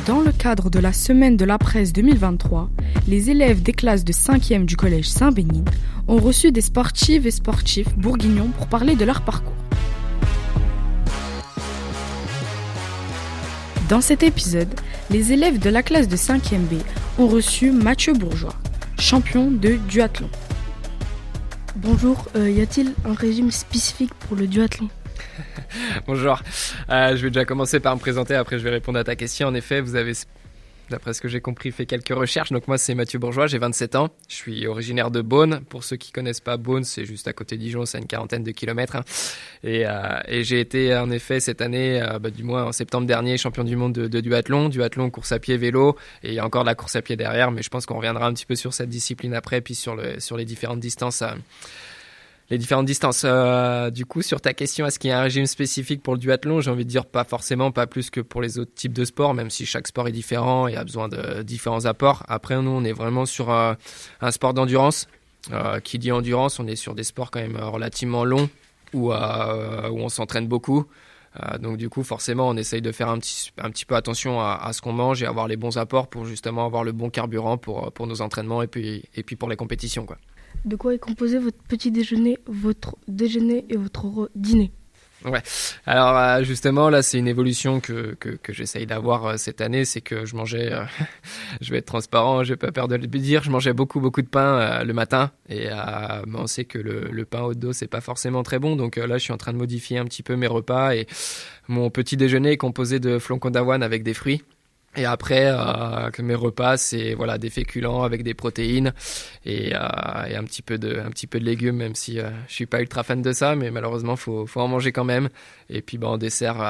Dans le cadre de la Semaine de la Presse 2023, les élèves des classes de 5e du collège Saint-Bénigne ont reçu des sportives et sportifs bourguignons pour parler de leur parcours. Dans cet épisode, les élèves de la classe de 5e B ont reçu Mathieu Bourgeois, champion de duathlon. Bonjour, y a-t-il un régime spécifique pour le duathlon ? Bonjour, je vais déjà commencer par me présenter, après je vais répondre à ta question. En effet, vous avez, d'après ce que j'ai compris, fait quelques recherches. Donc moi c'est Mathieu Bourgeois, j'ai 27 ans, je suis originaire de Beaune. Pour ceux qui connaissent pas Beaune, c'est juste à côté de Dijon, c'est à une quarantaine de kilomètres. Et j'ai été en effet cette année, du moins en septembre dernier, champion du monde de duathlon, course à pied, vélo, et il y a encore de la course à pied derrière, mais je pense qu'on reviendra un petit peu sur cette discipline après, puis sur les différentes distances. Du coup, sur ta question, est-ce qu'il y a un régime spécifique pour le duathlon ? J'ai envie de dire pas forcément, pas plus que pour les autres types de sports, même si chaque sport est différent et a besoin de différents apports. Après, nous, on est vraiment sur un sport d'endurance. Qui dit endurance, on est sur des sports quand même relativement longs où on s'entraîne beaucoup. Donc du coup, forcément, on essaye de faire un petit peu attention à ce qu'on mange et avoir les bons apports pour justement avoir le bon carburant pour nos entraînements et puis pour les compétitions, quoi. De quoi est composé votre petit déjeuner, votre déjeuner et votre dîner ? Ouais. Alors justement là c'est une évolution que j'essaye d'avoir cette année, c'est que je mangeais, je vais être transparent, j'ai pas peur de le dire, je mangeais beaucoup de pain le matin et on sait que le pain haute dose c'est pas forcément très bon, donc là je suis en train de modifier un petit peu mes repas et mon petit déjeuner est composé de flocons d'avoine avec des fruits. Et après, mes repas, c'est des féculents avec des protéines et un petit peu de légumes, même si je suis pas ultra fan de ça, mais malheureusement faut en manger quand même. Et puis en dessert,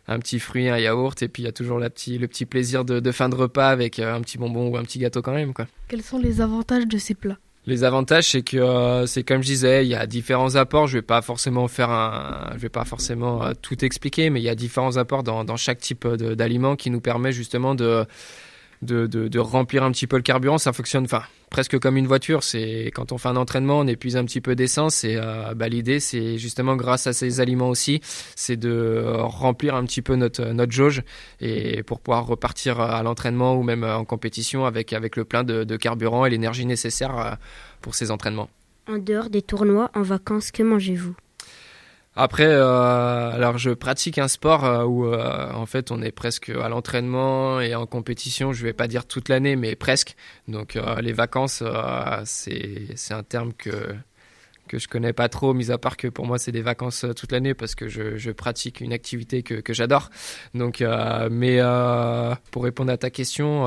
un petit fruit, un yaourt, et puis il y a toujours le petit plaisir de fin de repas avec un petit bonbon ou un petit gâteau quand même, quoi. Quels sont les avantages de ces plats ? Les avantages, c'est que c'est comme je disais, il y a différents apports. Je vais pas forcément tout expliquer, mais il y a différents apports dans chaque type d'aliment qui nous permet justement de remplir un petit peu le carburant. Ça fonctionne, presque comme une voiture. C'est quand on fait un entraînement, on épuise un petit peu d'essence et l'idée, c'est justement grâce à ces aliments aussi, c'est de remplir un petit peu notre jauge et pour pouvoir repartir à l'entraînement ou même en compétition avec le plein de carburant et l'énergie nécessaire pour ces entraînements. En dehors des tournois, en vacances, que mangez-vous ? Après, alors je pratique un sport où en fait on est presque à l'entraînement et en compétition. Je vais pas dire toute l'année, mais presque. Donc les vacances, c'est un terme que je connais pas trop, mis à part que pour moi c'est des vacances toute l'année parce que je pratique une activité que j'adore. Donc, mais pour répondre à ta question,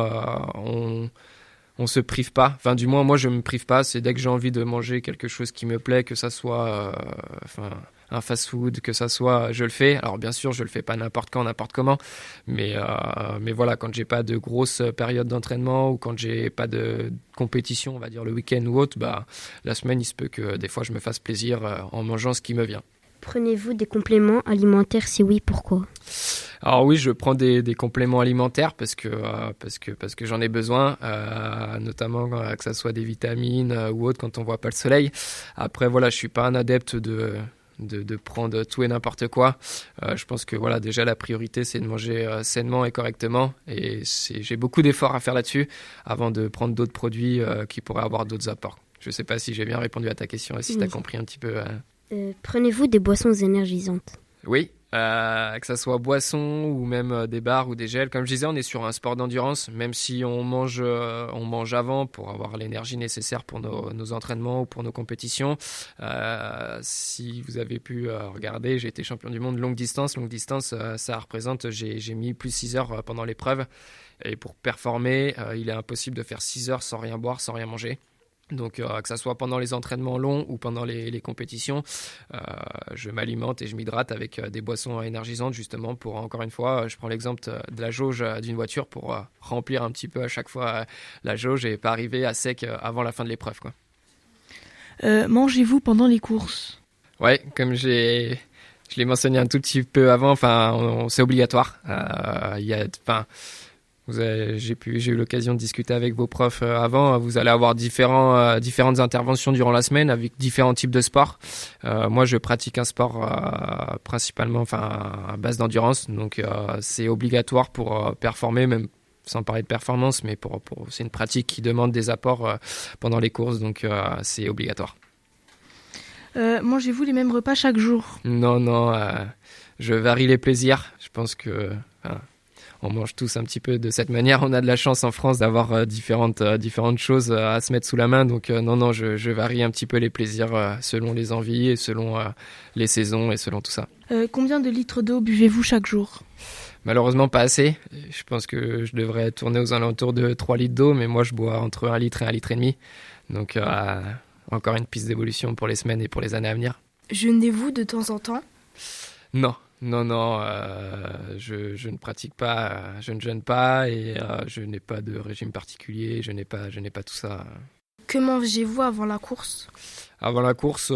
on se prive pas. Enfin, du moins moi je me prive pas. C'est dès que j'ai envie de manger quelque chose qui me plaît, que ça soit un fast-food, que ça soit, je le fais. Alors bien sûr, je le fais pas n'importe quand, n'importe comment, mais voilà, quand j'ai pas de grosses périodes d'entraînement ou quand j'ai pas de compétition, on va dire le week-end ou autre, la semaine, il se peut que des fois je me fasse plaisir en mangeant ce qui me vient. Prenez-vous des compléments alimentaires ? Si oui, pourquoi ? Alors oui, je prends des compléments alimentaires parce que j'en ai besoin, notamment que ça soit des vitamines ou autre quand on voit pas le soleil. Après voilà, je suis pas un adepte de prendre tout et n'importe quoi. Je pense que déjà la priorité c'est de manger sainement et correctement et j'ai beaucoup d'efforts à faire là-dessus avant de prendre d'autres produits qui pourraient avoir d'autres apports. Je sais pas si j'ai bien répondu à ta question et si tu as compris un petit peu. Prenez-vous des boissons énergisantes ? Oui. Que ça soit boisson ou même des bars ou des gels. Comme je disais, on est sur un sport d'endurance, même si on mange avant pour avoir l'énergie nécessaire pour nos entraînements ou pour nos compétitions. Si vous avez pu regarder, j'ai été champion du monde longue distance. Longue distance, ça représente, j'ai mis plus 6 heures pendant l'épreuve. Et pour performer, il est impossible de faire 6 heures sans rien boire, sans rien manger. Donc que ça soit pendant les entraînements longs ou pendant les compétitions, je m'alimente et je m'hydrate avec des boissons énergisantes justement pour, encore une fois, je prends l'exemple de la jauge d'une voiture pour remplir un petit peu à chaque fois la jauge et pas arriver à sec avant la fin de l'épreuve, quoi. Mangez-vous pendant les courses ? Ouais, comme je l'ai mentionné un tout petit peu avant, c'est obligatoire. J'ai eu l'occasion de discuter avec vos profs avant. Vous allez avoir différentes interventions durant la semaine avec différents types de sports. Moi, je pratique un sport principalement, à base d'endurance. Donc, c'est obligatoire pour performer, même sans parler de performance, mais c'est une pratique qui demande des apports pendant les courses. Donc, c'est obligatoire. Mangez-vous les mêmes repas chaque jour? Non, je varie les plaisirs. Je pense que on mange tous un petit peu de cette manière. On a de la chance en France d'avoir différentes choses à se mettre sous la main. Donc non, je varie un petit peu les plaisirs selon les envies et selon les saisons et selon tout ça. Combien de litres d'eau buvez-vous chaque jour? Malheureusement, pas assez. Je pense que je devrais tourner aux alentours de 3 litres d'eau, mais moi, je bois entre 1 litre et 1 litre et demi. Donc, encore une piste d'évolution pour les semaines et pour les années à venir. Jeûnez-vous de temps en temps? Non, je ne pratique pas, je ne jeûne pas et je n'ai pas de régime particulier, je n'ai pas tout ça. Que mangez-vous avant la course? Avant la course,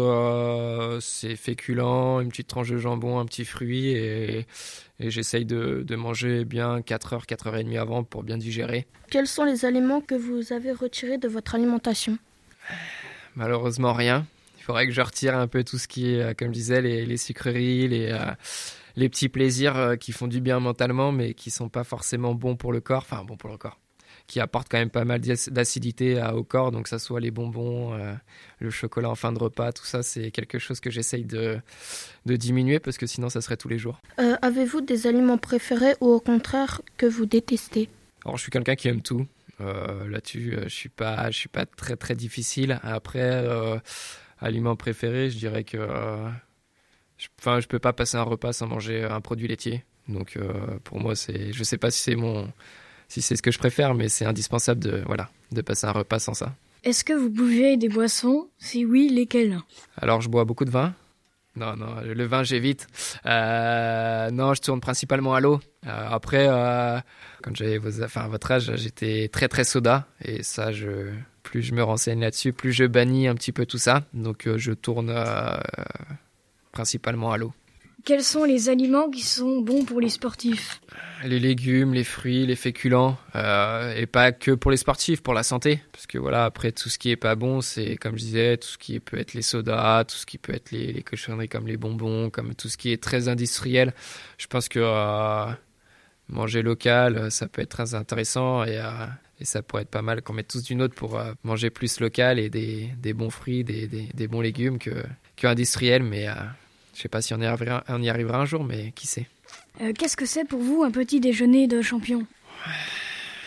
c'est féculent, une petite tranche de jambon, un petit fruit et j'essaye de manger bien 4 heures, 4 heures et demie avant pour bien digérer. Quels sont les aliments que vous avez retirés de votre alimentation? Malheureusement, rien. Il faudrait que je retire un peu tout ce qui est, comme je disais, les sucreries, les petits plaisirs qui font du bien mentalement, mais qui sont pas forcément bons pour le corps. Enfin, bons pour le corps. Qui apportent quand même pas mal d'acidité au corps. Donc, ça soit les bonbons, le chocolat en fin de repas, tout ça, c'est quelque chose que j'essaye de diminuer parce que sinon, ça serait tous les jours. Avez-vous des aliments préférés ou au contraire que vous détestez? Alors, je suis quelqu'un qui aime tout. Là-dessus, je suis pas très, très difficile. Après... Aliment préféré, je dirais que je peux pas passer un repas sans manger un produit laitier. Donc pour moi, je sais pas si c'est ce que je préfère, mais c'est indispensable de passer un repas sans ça. Est-ce que vous buvez des boissons? Si oui, lesquelles? Alors je bois beaucoup de vin. Non, le vin j'évite. Non, je tourne principalement à l'eau. Après, quand j'avais votre âge, j'étais très très soda et ça plus je me renseigne là-dessus, plus je bannis un petit peu tout ça. Donc je tourne principalement à l'eau. Quels sont les aliments qui sont bons pour les sportifs? Les légumes, les fruits, les féculents, et pas que pour les sportifs, pour la santé. Parce que voilà, après tout ce qui est pas bon, c'est comme je disais, tout ce qui peut être les sodas, tout ce qui peut être les cochonneries comme les bonbons, comme tout ce qui est très industriel. Je pense que manger local, ça peut être très intéressant et ça pourrait être pas mal qu'on mette tous d'une autre pour manger plus local et des bons fruits, des bons légumes que industriels, mais je sais pas si on y arrivera un jour, mais qui sait. Qu'est-ce que c'est pour vous un petit déjeuner de champion?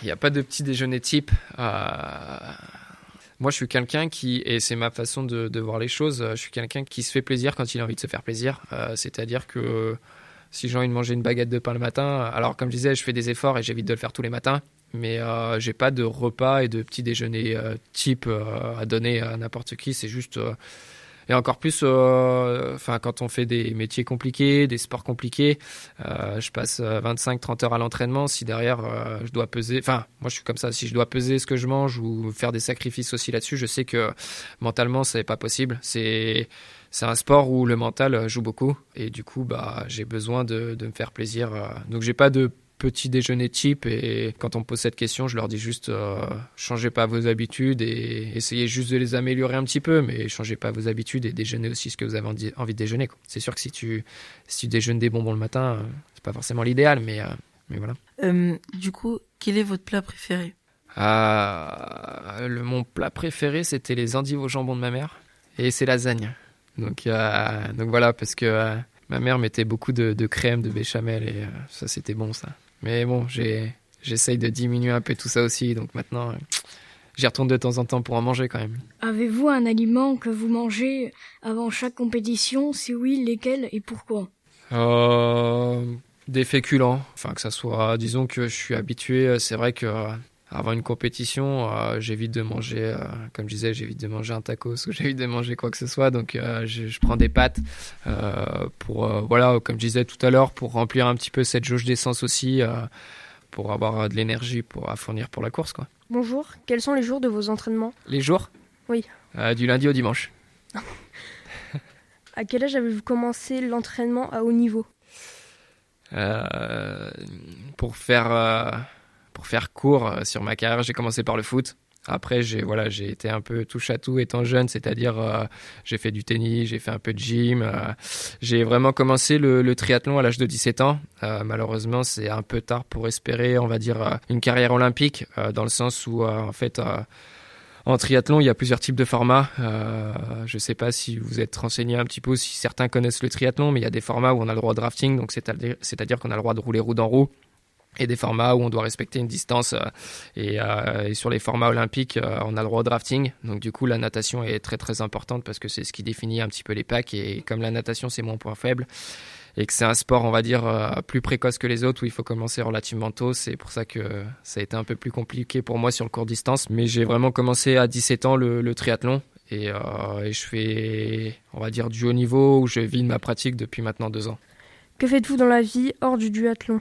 Il n'y a pas de petit déjeuner type. Moi, je suis quelqu'un et c'est ma façon de voir les choses, je suis quelqu'un qui se fait plaisir quand il a envie de se faire plaisir. C'est-à-dire que si j'ai envie de manger une baguette de pain le matin, alors comme je disais, je fais des efforts et j'évite de le faire tous les matins, mais j'ai pas de repas et de petit déjeuner type à donner à n'importe qui, c'est juste... Et encore plus, quand on fait des métiers compliqués, des sports compliqués, je passe 25-30 heures à l'entraînement. Si derrière, je dois peser... Enfin, moi, je suis comme ça. Si je dois peser ce que je mange ou faire des sacrifices aussi là-dessus, je sais que mentalement, c'est pas possible. C'est un sport où le mental joue beaucoup. Et du coup, j'ai besoin de me faire plaisir. Donc, j'ai pas de petit déjeuner type et quand on me pose cette question, je leur dis juste changez pas vos habitudes et essayez juste de les améliorer un petit peu, mais changez pas vos habitudes et déjeunez aussi ce que vous avez envie de déjeuner, quoi. C'est sûr que si tu déjeunes des bonbons le matin, c'est pas forcément l'idéal, mais voilà. Du coup, quel est votre plat préféré? Mon plat préféré, c'était les endives au jambon de ma mère et c'est lasagne. Donc voilà, parce que ma mère mettait beaucoup de crème, de béchamel et ça c'était bon ça. Mais bon, j'essaye de diminuer un peu tout ça aussi, donc maintenant j'y retourne de temps en temps pour en manger quand même. Avez-vous un aliment que vous mangez avant chaque compétition? Si oui, lesquels et pourquoi? Des féculents, que ça soit, disons que je suis habitué, c'est vrai que avant une compétition, j'évite de manger, comme je disais, j'évite de manger un tacos ou j'évite de manger quoi que ce soit. Donc, je prends des pâtes pour, comme je disais tout à l'heure, pour remplir un petit peu cette jauge d'essence aussi, pour avoir de l'énergie à fournir pour la course, quoi. Bonjour, quels sont les jours de vos entraînements? Les jours? Oui. Du lundi au dimanche. À quel âge avez-vous commencé l'entraînement à haut niveau? Pour faire court sur ma carrière, j'ai commencé par le foot. Après, j'ai été un peu touche à tout étant jeune, c'est-à-dire j'ai fait du tennis, j'ai fait un peu de gym. J'ai vraiment commencé le triathlon à l'âge de 17 ans. Malheureusement, c'est un peu tard pour espérer, on va dire, une carrière olympique, dans le sens où, en fait, en triathlon, il y a plusieurs types de formats. Je ne sais pas si vous êtes renseigné un petit peu, si certains connaissent le triathlon, mais il y a des formats où on a le droit de drafting, donc c'est-à-dire qu'on a le droit de rouler roue dans roue. Et des formats où on doit respecter une distance et sur les formats olympiques, on a le droit au drafting. Donc du coup, la natation est très très importante parce que c'est ce qui définit un petit peu les packs. Et comme la natation, c'est mon point faible et que c'est un sport, on va dire, plus précoce que les autres où il faut commencer relativement tôt, c'est pour ça que ça a été un peu plus compliqué pour moi sur le court distance. Mais j'ai vraiment commencé à 17 ans le triathlon. Et je fais, on va dire, du haut niveau où je vis de ma pratique depuis maintenant 2 ans. Que faites-vous dans la vie hors du duathlon ?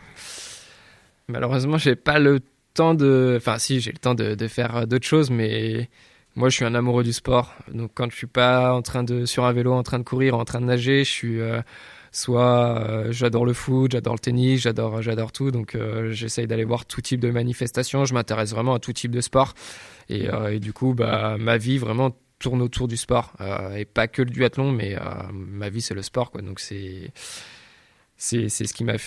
Malheureusement, j'ai pas le temps Enfin, si, j'ai le temps de faire d'autres choses, mais moi, je suis un amoureux du sport. Donc, quand je suis pas sur un vélo, en train de courir, en train de nager, je suis j'adore le foot, j'adore le tennis, j'adore tout. Donc, j'essaye d'aller voir tout type de manifestations. Je m'intéresse vraiment à tout type de sport. Et du coup, ma vie vraiment tourne autour du sport. Et pas que le duathlon, mais ma vie, c'est le sport, quoi. Donc, c'est ce qui m'a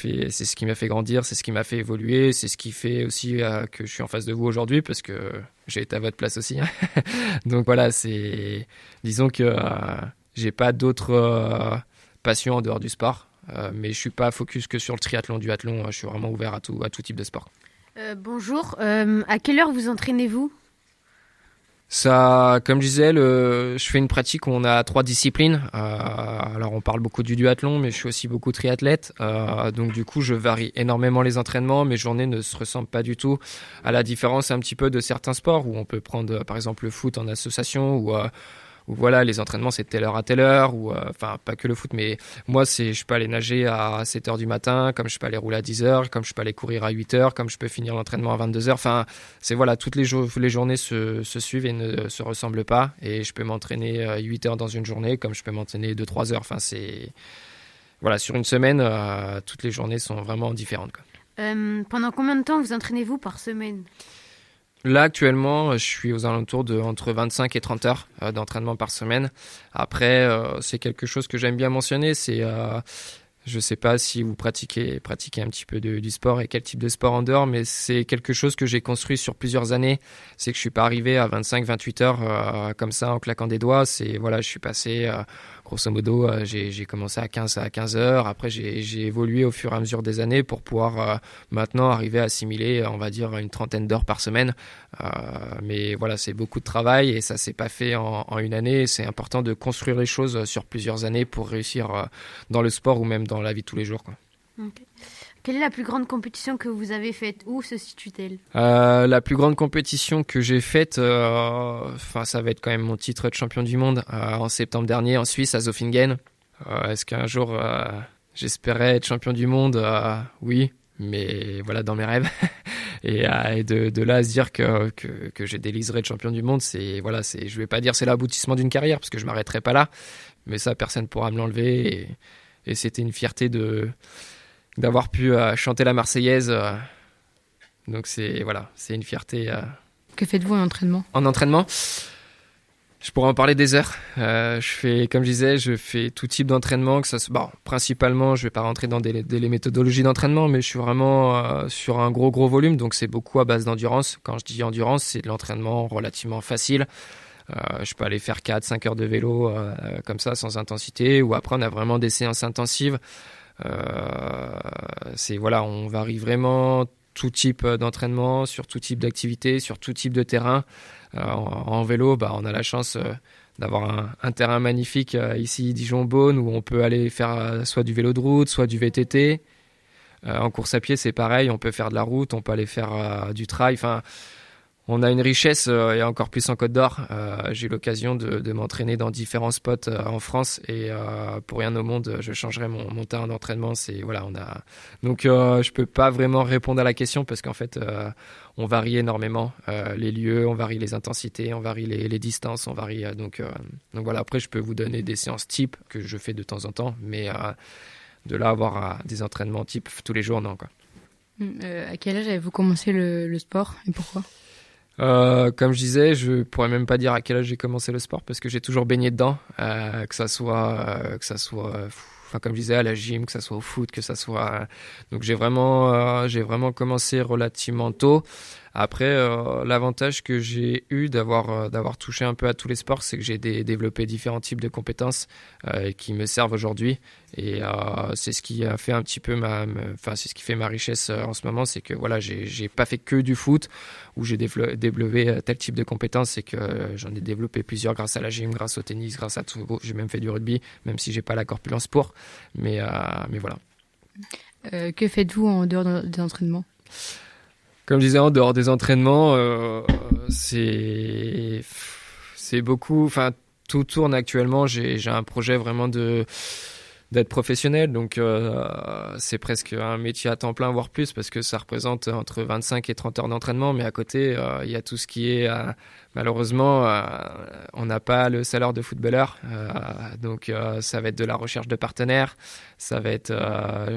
fait grandir, c'est ce qui m'a fait évoluer, c'est ce qui fait aussi que je suis en face de vous aujourd'hui parce que j'ai été à votre place aussi. Donc voilà, disons que j'ai pas d'autres passions en dehors du sport, mais je suis pas focus que sur le triathlon, duathlon. Je suis vraiment ouvert à tout type de sport. Bonjour, à quelle heure vous entraînez-vous ? Ça, comme je disais, je fais une pratique où on a 3 disciplines. Alors, on parle beaucoup du duathlon, mais je suis aussi beaucoup triathlète. Donc, du coup, je varie énormément les entraînements. Mes journées ne se ressemblent pas du tout, à la différence un petit peu de certains sports où on peut prendre, par exemple, le foot en association ou voilà, les entraînements c'est de telle heure à telle heure, ou enfin pas que le foot, mais moi je peux aller nager à 7h du matin, comme je peux aller rouler à 10h, comme je peux aller courir à 8h, comme je peux finir l'entraînement à 22h. Enfin, c'est voilà, toutes les journées se suivent et ne se ressemblent pas, et je peux m'entraîner 8 heures dans une journée, comme je peux m'entraîner 2-3 heures. Enfin, c'est voilà, sur une semaine, toutes les journées sont vraiment différentes, quoi. Pendant combien de temps vous entraînez-vous par semaine ? Là, actuellement, je suis aux alentours de entre 25 et 30 heures d'entraînement par semaine. Après, c'est quelque chose que j'aime bien mentionner. Je ne sais pas si vous pratiquez un petit peu du sport et quel type de sport en dehors, mais c'est quelque chose que j'ai construit sur plusieurs années. C'est que je ne suis pas arrivé à 25-28 heures comme ça en claquant des doigts. Je suis passé, grosso modo, j'ai commencé à 15 heures. Après, j'ai évolué au fur et à mesure des années pour pouvoir maintenant arriver à assimiler, on va dire, une trentaine d'heures par semaine. Mais voilà, c'est beaucoup de travail et ça ne s'est pas fait en une année. C'est important de construire les choses sur plusieurs années pour réussir dans le sport ou même dans la vie de tous les jours, quoi. Okay. Quelle est la plus grande compétition que vous avez faite ? Où se situe-t-elle ? La plus grande compétition que j'ai faite, ça va être quand même mon titre de champion du monde en septembre dernier en Suisse à Zofingen. Est-ce qu'un jour j'espérais être champion du monde ? Oui, mais voilà, dans mes rêves. Et de là à se dire que j'ai des liserés de champion du monde, je vais pas dire c'est l'aboutissement d'une carrière parce que je m'arrêterai pas là, mais ça personne pourra me l'enlever et c'était une fierté d'avoir pu chanter la Marseillaise. Donc c'est une fierté. Que faites-vous en entraînement ? En entraînement, je pourrais en parler des heures. Comme je disais, je fais tout type d'entraînement. Principalement, je vais pas rentrer dans des méthodologies d'entraînement, mais je suis vraiment sur un gros volume. Donc c'est beaucoup à base d'endurance. Quand je dis endurance, c'est de l'entraînement relativement facile. Je peux aller faire 4-5 heures de vélo comme ça, sans intensité. Ou après, on a vraiment des séances intensives. On varie vraiment tout type d'entraînement, sur tout type d'activité, sur tout type de terrain. En vélo, on a la chance d'avoir un terrain magnifique ici, Dijon-Beaune, où on peut aller faire soit du vélo de route, soit du VTT. En course à pied, c'est pareil, on peut faire de la route, on peut aller faire du trail. Enfin, on a une richesse et encore plus en Côte d'Or. J'ai eu l'occasion de m'entraîner dans différents spots en France et pour rien au monde, je changerais mon terrain d'entraînement. Donc je peux pas vraiment répondre à la question parce qu'en fait, on varie énormément les lieux, on varie les intensités, on varie les distances, on varie. Donc voilà. Après, je peux vous donner des séances type que je fais de temps en temps, mais de là avoir des entraînements type tous les jours, non, quoi. À quel âge avez-vous commencé le sport et pourquoi? Comme je disais, je pourrais même pas dire à quel âge j'ai commencé le sport parce que j'ai toujours baigné dedans, que ça soit, enfin comme je disais à la gym, que ça soit au foot, que ça soit. Donc j'ai vraiment commencé relativement tôt. Après, l'avantage que j'ai eu d'avoir touché un peu à tous les sports, c'est que j'ai développé différents types de compétences qui me servent aujourd'hui. Et c'est ce qui a fait un petit peu c'est ce qui fait ma richesse en ce moment, c'est que voilà, j'ai pas fait que du foot où j'ai développé tel type de compétences, c'est que j'en ai développé plusieurs grâce à la gym, grâce au tennis, grâce à tout. J'ai même fait du rugby, même si j'ai pas la corpulence pour. Mais voilà. Que faites-vous en dehors des entraînements? Comme je disais, en dehors des entraînements, c'est beaucoup. Enfin, tout tourne actuellement. J'ai un projet vraiment d'être professionnel, donc c'est presque un métier à temps plein, voire plus, parce que ça représente entre 25 et 30 heures d'entraînement. Mais à côté, il y a tout ce qui est malheureusement, on n'a pas le salaire de footballeur, donc ça va être de la recherche de partenaires, ça va être,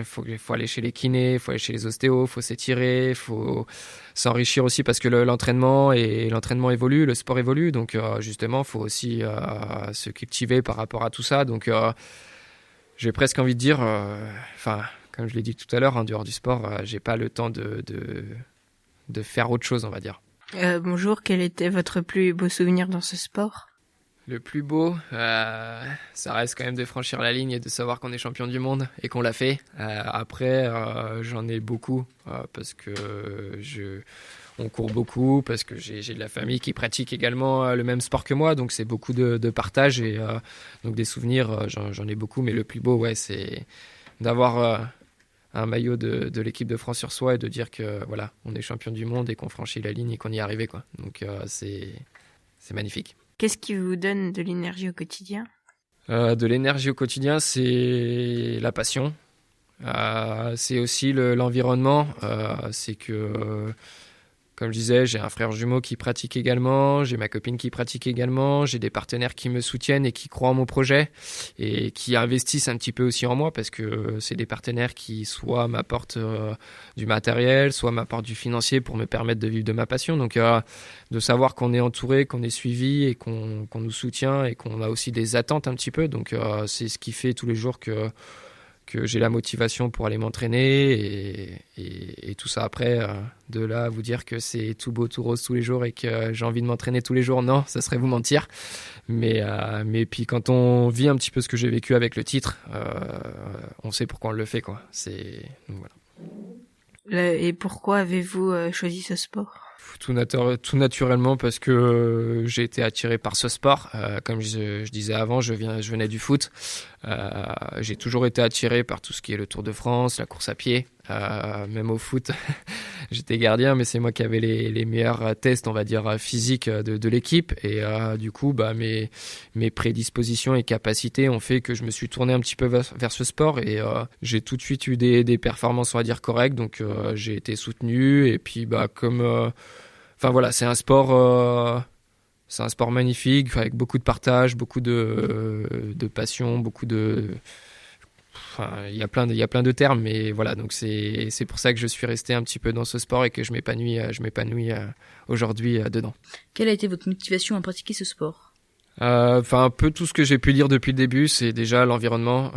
faut aller chez les kinés, faut aller chez les ostéos, faut s'étirer, faut s'enrichir aussi parce que l'entraînement évolue, le sport évolue, donc justement, faut aussi se cultiver par rapport à tout ça. Donc j'ai presque envie de dire, comme je l'ai dit tout à l'heure, en dehors du sport, j'ai pas le temps de faire autre chose, on va dire. Bonjour, quel était votre plus beau souvenir dans ce sport? Le plus beau, ça reste quand même de franchir la ligne et de savoir qu'on est champion du monde et qu'on l'a fait. Après, j'en ai beaucoup parce que on court beaucoup, parce que j'ai de la famille qui pratique également le même sport que moi, donc c'est beaucoup de partage et donc des souvenirs, j'en ai beaucoup, mais le plus beau, ouais, c'est d'avoir un maillot de l'équipe de France sur soi et de dire que voilà, on est champion du monde et qu'on franchit la ligne et qu'on y est arrivé, quoi. Donc c'est magnifique. Qu'est-ce qui vous donne de l'énergie au quotidien? De l'énergie au quotidien, c'est la passion. C'est aussi l'environnement. C'est que comme je disais, j'ai un frère jumeau qui pratique également, j'ai ma copine qui pratique également, j'ai des partenaires qui me soutiennent et qui croient en mon projet et qui investissent un petit peu aussi en moi parce que c'est des partenaires qui soit m'apportent du matériel, soit m'apportent du financier pour me permettre de vivre de ma passion. Donc de savoir qu'on est entouré, qu'on est suivi et qu'on nous soutient et qu'on a aussi des attentes un petit peu. Donc c'est ce qui fait tous les jours que j'ai la motivation pour aller m'entraîner et tout ça après, de là à vous dire que c'est tout beau, tout rose tous les jours et que j'ai envie de m'entraîner tous les jours, non, ça serait vous mentir. Mais puis quand on vit un petit peu ce que j'ai vécu avec le titre, on sait pourquoi on le fait, quoi. Donc voilà. Et pourquoi avez-vous choisi ce sport? Tout naturellement parce que j'ai été attiré par ce sport. Comme je disais avant, je venais du foot. J'ai toujours été attiré par tout ce qui est le Tour de France, la course à pied. Même au foot, j'étais gardien, mais c'est moi qui avais les meilleurs tests, on va dire, physiques de l'équipe. Et du coup, mes prédispositions et capacités ont fait que je me suis tourné un petit peu vers ce sport. Et j'ai tout de suite eu des performances, on va dire, correctes. Donc j'ai été soutenu. Et puis, voilà, c'est un sport magnifique, avec beaucoup de partage, beaucoup de passion, beaucoup de... il y a plein de termes, mais voilà, donc c'est pour ça que je suis resté un petit peu dans ce sport et que je m'épanouis aujourd'hui dedans. Quelle a été votre motivation à pratiquer ce sport? Un peu tout ce que j'ai pu dire depuis le début, c'est déjà l'environnement.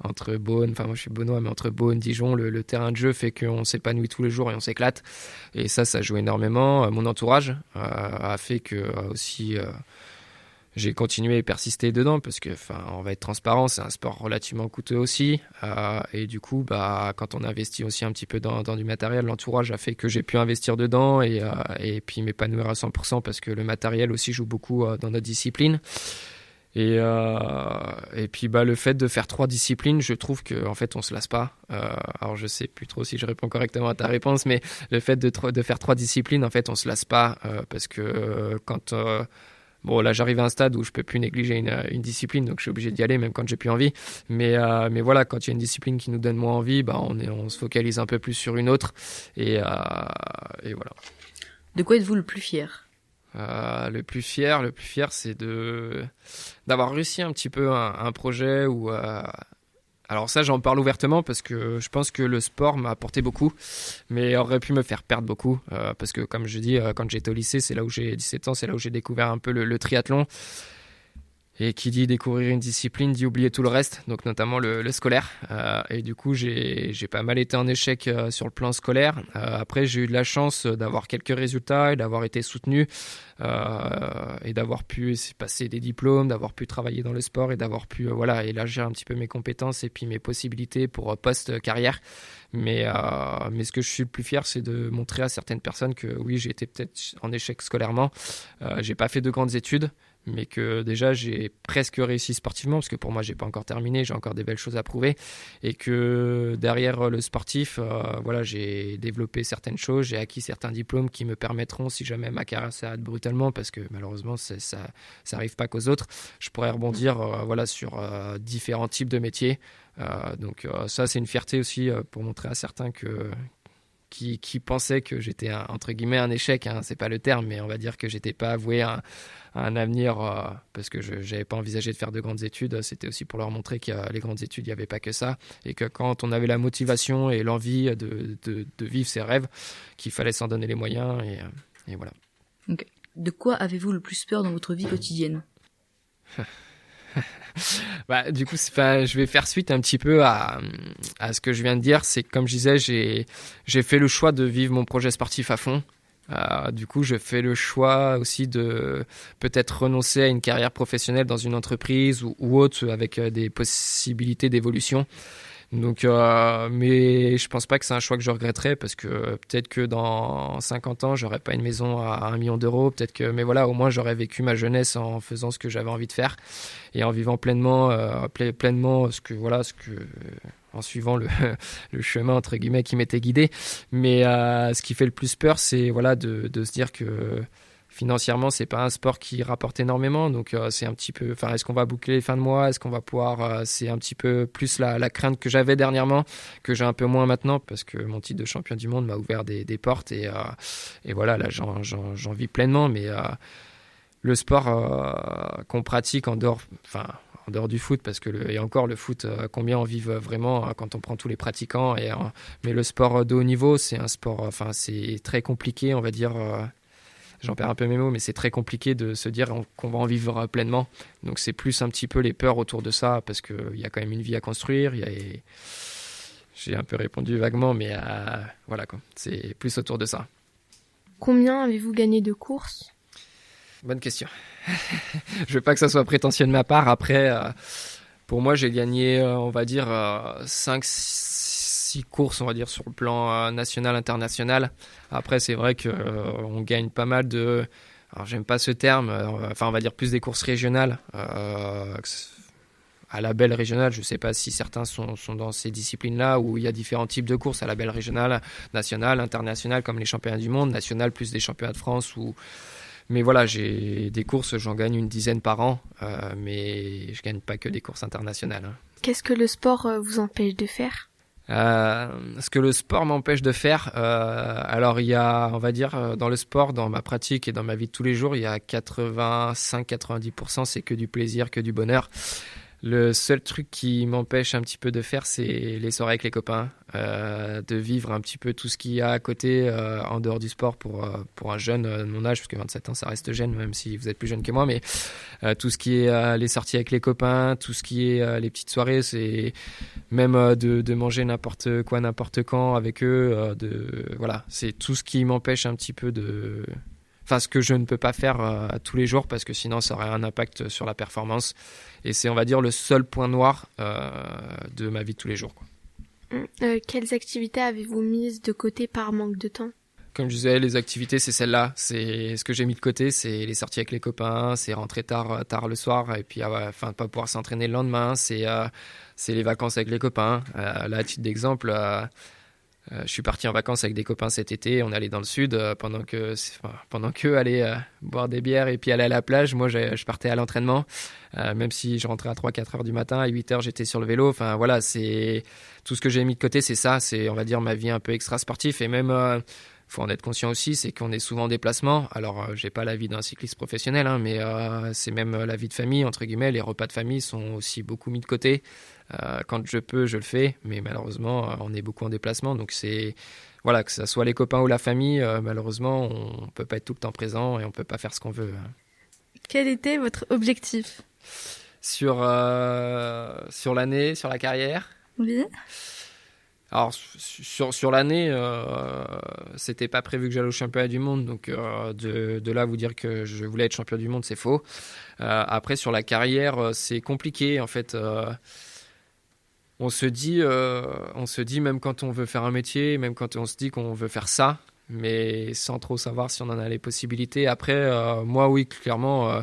Entre Beaune, moi je suis beaunois, mais entre Beaune, Dijon, le terrain de jeu fait qu'on s'épanouit tous les jours et on s'éclate. Et ça joue énormément. Mon entourage a fait que aussi j'ai continué et persisté dedans parce que, on va être transparent, c'est un sport relativement coûteux aussi. Et du coup, quand on investit aussi un petit peu dans du matériel, l'entourage a fait que j'ai pu investir dedans et puis m'épanouir à 100% parce que le matériel aussi joue beaucoup dans notre discipline. Et puis le fait de faire 3 disciplines, je trouve que en fait on se lasse pas. Alors je sais plus trop si je réponds correctement à ta réponse, mais le fait de faire 3 disciplines, en fait on se lasse pas parce que quand là j'arrive à un stade où je peux plus négliger une discipline, donc je suis obligé d'y aller même quand j'ai plus envie. Mais voilà, quand il y a une discipline qui nous donne moins envie, on se focalise un peu plus sur une autre et voilà. De quoi êtes-vous le plus fier? Le plus fier, c'est d'avoir réussi un petit peu un projet où Alors ça, j'en parle ouvertement parce que je pense que le sport m'a apporté beaucoup, mais aurait pu me faire perdre beaucoup. Parce que comme je dis, quand j'étais au lycée, c'est là où j'ai 17 ans, c'est là où j'ai découvert un peu le triathlon. Et qui dit découvrir une discipline dit oublier tout le reste, donc notamment le scolaire. Et du coup, j'ai pas mal été en échec sur le plan scolaire. Après, j'ai eu de la chance d'avoir quelques résultats et d'avoir été soutenu et d'avoir pu passer des diplômes, d'avoir pu travailler dans le sport et d'avoir pu élargir un petit peu mes compétences et puis mes possibilités pour post-carrière. Mais ce que je suis le plus fier, c'est de montrer à certaines personnes que oui, j'ai été peut-être en échec scolairement. J'ai pas fait de grandes études, mais que déjà j'ai presque réussi sportivement, parce que pour moi j'ai pas encore terminé, j'ai encore des belles choses à prouver, et que derrière le sportif, j'ai développé certaines choses, j'ai acquis certains diplômes qui me permettront, si jamais ma carrière s'arrête brutalement, parce que malheureusement ça arrive pas qu'aux autres, je pourrais rebondir sur différents types de métiers. Donc ça c'est une fierté aussi pour montrer à certains qui pensaient que j'étais entre guillemets un échec, hein, c'est pas le terme, mais on va dire que j'étais pas avoué à un avenir parce que je n'avais pas envisagé de faire de grandes études. C'était aussi pour leur montrer que les grandes études, il n'y avait pas que ça, et que quand on avait la motivation et l'envie de vivre ses rêves, qu'il fallait s'en donner les moyens, et voilà. Okay. De quoi avez-vous le plus peur dans votre vie quotidienne? Du coup, je vais faire suite un petit peu à ce que je viens de dire. C'est que, comme je disais, j'ai fait le choix de vivre mon projet sportif à fond. Du coup, je fais le choix aussi de peut-être renoncer à une carrière professionnelle dans une entreprise ou autre, avec des possibilités d'évolution. Donc, mais je pense pas que c'est un choix que je regretterais, parce que peut-être que dans 50 ans, j'aurais pas une maison à 1 million d'euros. Mais voilà, au moins j'aurais vécu ma jeunesse en faisant ce que j'avais envie de faire et en vivant pleinement en suivant le chemin entre guillemets qui m'était guidé. Mais ce qui fait le plus peur, c'est de se dire que financièrement, c'est pas un sport qui rapporte énormément, donc c'est un petit peu. Enfin, est-ce qu'on va boucler les fins de mois? Est-ce qu'on va pouvoir C'est un petit peu plus la crainte que j'avais dernièrement, que j'ai un peu moins maintenant, parce que mon titre de champion du monde m'a ouvert des portes et voilà, là j'en vis pleinement. Mais le sport qu'on pratique en dehors du foot, parce que et encore le foot, combien en vivent vraiment quand on prend tous les pratiquants. Mais le sport de haut niveau, c'est un sport. C'est très compliqué, on va dire. J'en perds un peu mes mots, mais c'est très compliqué de se dire qu'on va en vivre pleinement. Donc c'est plus un petit peu les peurs autour de ça, parce qu'il y a quand même une vie à construire. J'ai un peu répondu vaguement, mais voilà quoi. C'est plus autour de ça. Combien avez-vous gagné de courses? Bonne question. Je veux pas que ça soit prétentieux de ma part. Après, pour moi, j'ai gagné, on va dire, 5-6 courses, on va dire, sur le plan national, international. Après, c'est vrai qu'on gagne pas mal de... Alors, j'aime pas ce terme. On va dire plus des courses régionales. À label régional, je sais pas si certains sont dans ces disciplines-là, où il y a différents types de courses à label régional, national, international, comme les championnats du monde, national plus des championnats de France Mais voilà, j'ai des courses, j'en gagne une dizaine par an, mais je gagne pas que des courses internationales. Qu'est-ce que le sport vous empêche de faire? Ce que le sport m'empêche de faire, alors il y a, on va dire, dans le sport, dans ma pratique et dans ma vie de tous les jours, il y a 85-90%, c'est que du plaisir, que du bonheur. Le seul truc qui m'empêche un petit peu de faire, c'est les soirées avec les copains, de vivre un petit peu tout ce qu'il y a à côté, en dehors du sport pour un jeune de mon âge, parce que 27 ans, ça reste jeune, même si vous êtes plus jeune que moi, mais tout ce qui est les sorties avec les copains, tout ce qui est les petites soirées, c'est même de manger n'importe quoi, n'importe quand avec eux, voilà, c'est tout ce qui m'empêche un petit peu de... Enfin, ce que je ne peux pas faire tous les jours, parce que sinon ça aurait un impact sur la performance. Et c'est, on va dire, le seul point noir de ma vie de tous les jours, quoi. Quelles activités avez-vous mises de côté par manque de temps? Comme je disais, les activités, c'est celle-là. C'est ce que j'ai mis de côté, c'est les sorties avec les copains, c'est rentrer tard le soir et puis pas pouvoir s'entraîner le lendemain. C'est les vacances avec les copains. Là, à titre d'exemple... je suis parti en vacances avec des copains cet été, on allait dans le sud pendant qu'eux allaient boire des bières et puis aller à la plage. Moi, je partais à l'entraînement, même si je rentrais à 3-4 heures du matin, à 8 heures, j'étais sur le vélo. Enfin, voilà, c'est tout ce que j'ai mis de côté, c'est ça, c'est, on va dire, ma vie un peu extra-sportive. Et même, faut en être conscient aussi, c'est qu'on est souvent en déplacement. Alors, j'ai pas la vie d'un cycliste professionnel, mais c'est même la vie de famille, entre guillemets. Les repas de famille sont aussi beaucoup mis de côté. Quand je peux, je le fais, mais malheureusement, on est beaucoup en déplacement. Donc, voilà, que ce soit les copains ou la famille, malheureusement, on peut pas être tout le temps présent et on peut pas faire ce qu'on veut. Quel était votre objectif ? Sur l'année, sur la carrière ? Oui. Alors, sur l'année, c'était pas prévu que j'allais au championnat du monde, donc de là vous dire que je voulais être champion du monde, c'est faux. Après, sur la carrière, c'est compliqué, en fait. On se dit même quand on veut faire un métier, même quand on se dit qu'on veut faire ça, mais sans trop savoir si on en a les possibilités. Après, moi, oui, clairement,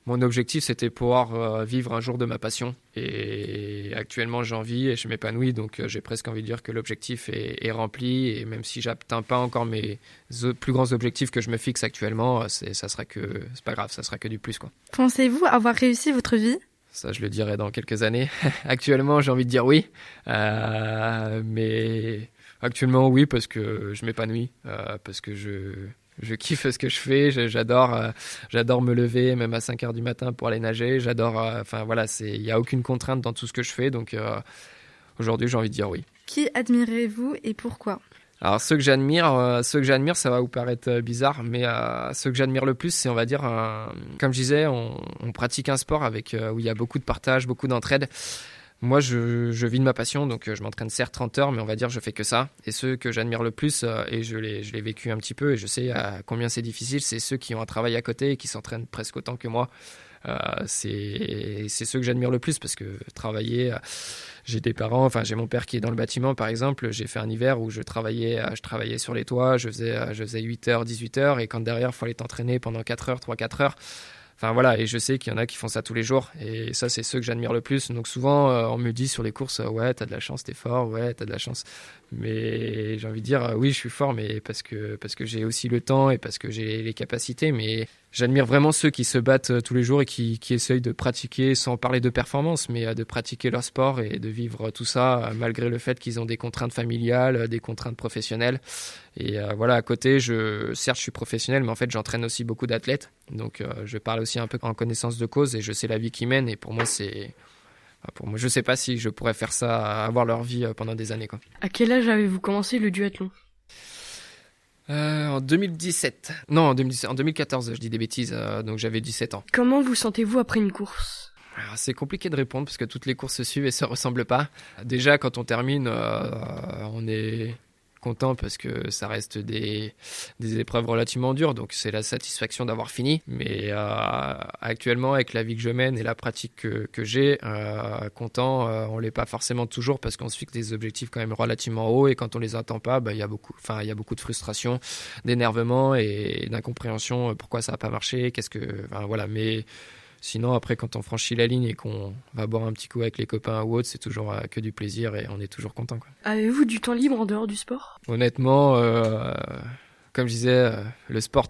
mon objectif, c'était pouvoir vivre un jour de ma passion. Et actuellement, j'en vis et je m'épanouis. Donc, j'ai presque envie de dire que l'objectif est rempli. Et même si j'atteins pas encore mes plus grands objectifs que je me fixe actuellement, c'est pas grave, ça sera que du plus, quoi. Pensez-vous avoir réussi votre vie ? Ça, je le dirai dans quelques années. Actuellement, j'ai envie de dire oui. Mais actuellement, oui, parce que je m'épanouis. Parce que je kiffe ce que je fais, j'adore me lever même à 5h du matin pour aller nager, il n'y a aucune contrainte dans tout ce que je fais, donc aujourd'hui j'ai envie de dire oui. Qui admirez-vous et pourquoi ? Alors ceux que j'admire, ça va vous paraître bizarre, mais ceux que j'admire le plus, c'est, on va dire, comme je disais, on pratique un sport où il y a beaucoup de partage, beaucoup d'entraide. Moi, je vis de ma passion, donc je m'entraîne certes 30 heures, mais on va dire je fais que ça. Et ceux que j'admire le plus, et je l'ai vécu un petit peu, et je sais à combien c'est difficile, c'est ceux qui ont un travail à côté et qui s'entraînent presque autant que moi. C'est ceux que j'admire le plus, parce que travailler, j'ai j'ai mon père qui est dans le bâtiment, par exemple. J'ai fait un hiver où je travaillais sur les toits, je faisais 8h, 18h, et quand derrière, il faut aller t'entraîner pendant 4 heures, 3-4 heures. Enfin voilà, et je sais qu'il y en a qui font ça tous les jours, et ça, c'est ceux que j'admire le plus. Donc souvent, on me dit sur les courses, ouais, t'as de la chance, t'es fort, ouais, t'as de la chance. Mais j'ai envie de dire, oui, je suis fort, mais parce que j'ai aussi le temps et parce que j'ai les capacités. Mais j'admire vraiment ceux qui se battent tous les jours et qui essayent de pratiquer, sans parler de performance, mais de pratiquer leur sport et de vivre tout ça malgré le fait qu'ils ont des contraintes familiales, des contraintes professionnelles. Et voilà, à côté, certes, je suis professionnel, mais en fait, j'entraîne aussi beaucoup d'athlètes. Donc, je parle aussi un peu en connaissance de cause et je sais la vie qu'ils mènent. Et pour moi, je sais pas si je pourrais faire ça, avoir leur vie pendant des années, quoi. À quel âge avez-vous commencé le duathlon ? En 2017. Non, en 2014, je dis des bêtises, donc j'avais 17 ans. Comment vous sentez-vous après une course ? Alors, c'est compliqué de répondre parce que toutes les courses se suivent et se ressemblent pas. Déjà, quand on termine, on est content parce que ça reste des épreuves relativement dures, donc c'est la satisfaction d'avoir fini. Mais actuellement, avec la vie que je mène et la pratique que j'ai, content, on l'est pas forcément toujours parce qu'on se fixe des objectifs quand même relativement hauts, et quand on les atteint pas, il y a beaucoup de frustration, d'énervement et d'incompréhension. Pourquoi ça a pas marché ? Mais sinon, après, quand on franchit la ligne et qu'on va boire un petit coup avec les copains ou autre, c'est toujours que du plaisir et on est toujours content, quoi. Avez-vous du temps libre en dehors du sport ? Honnêtement, comme je disais, le sport,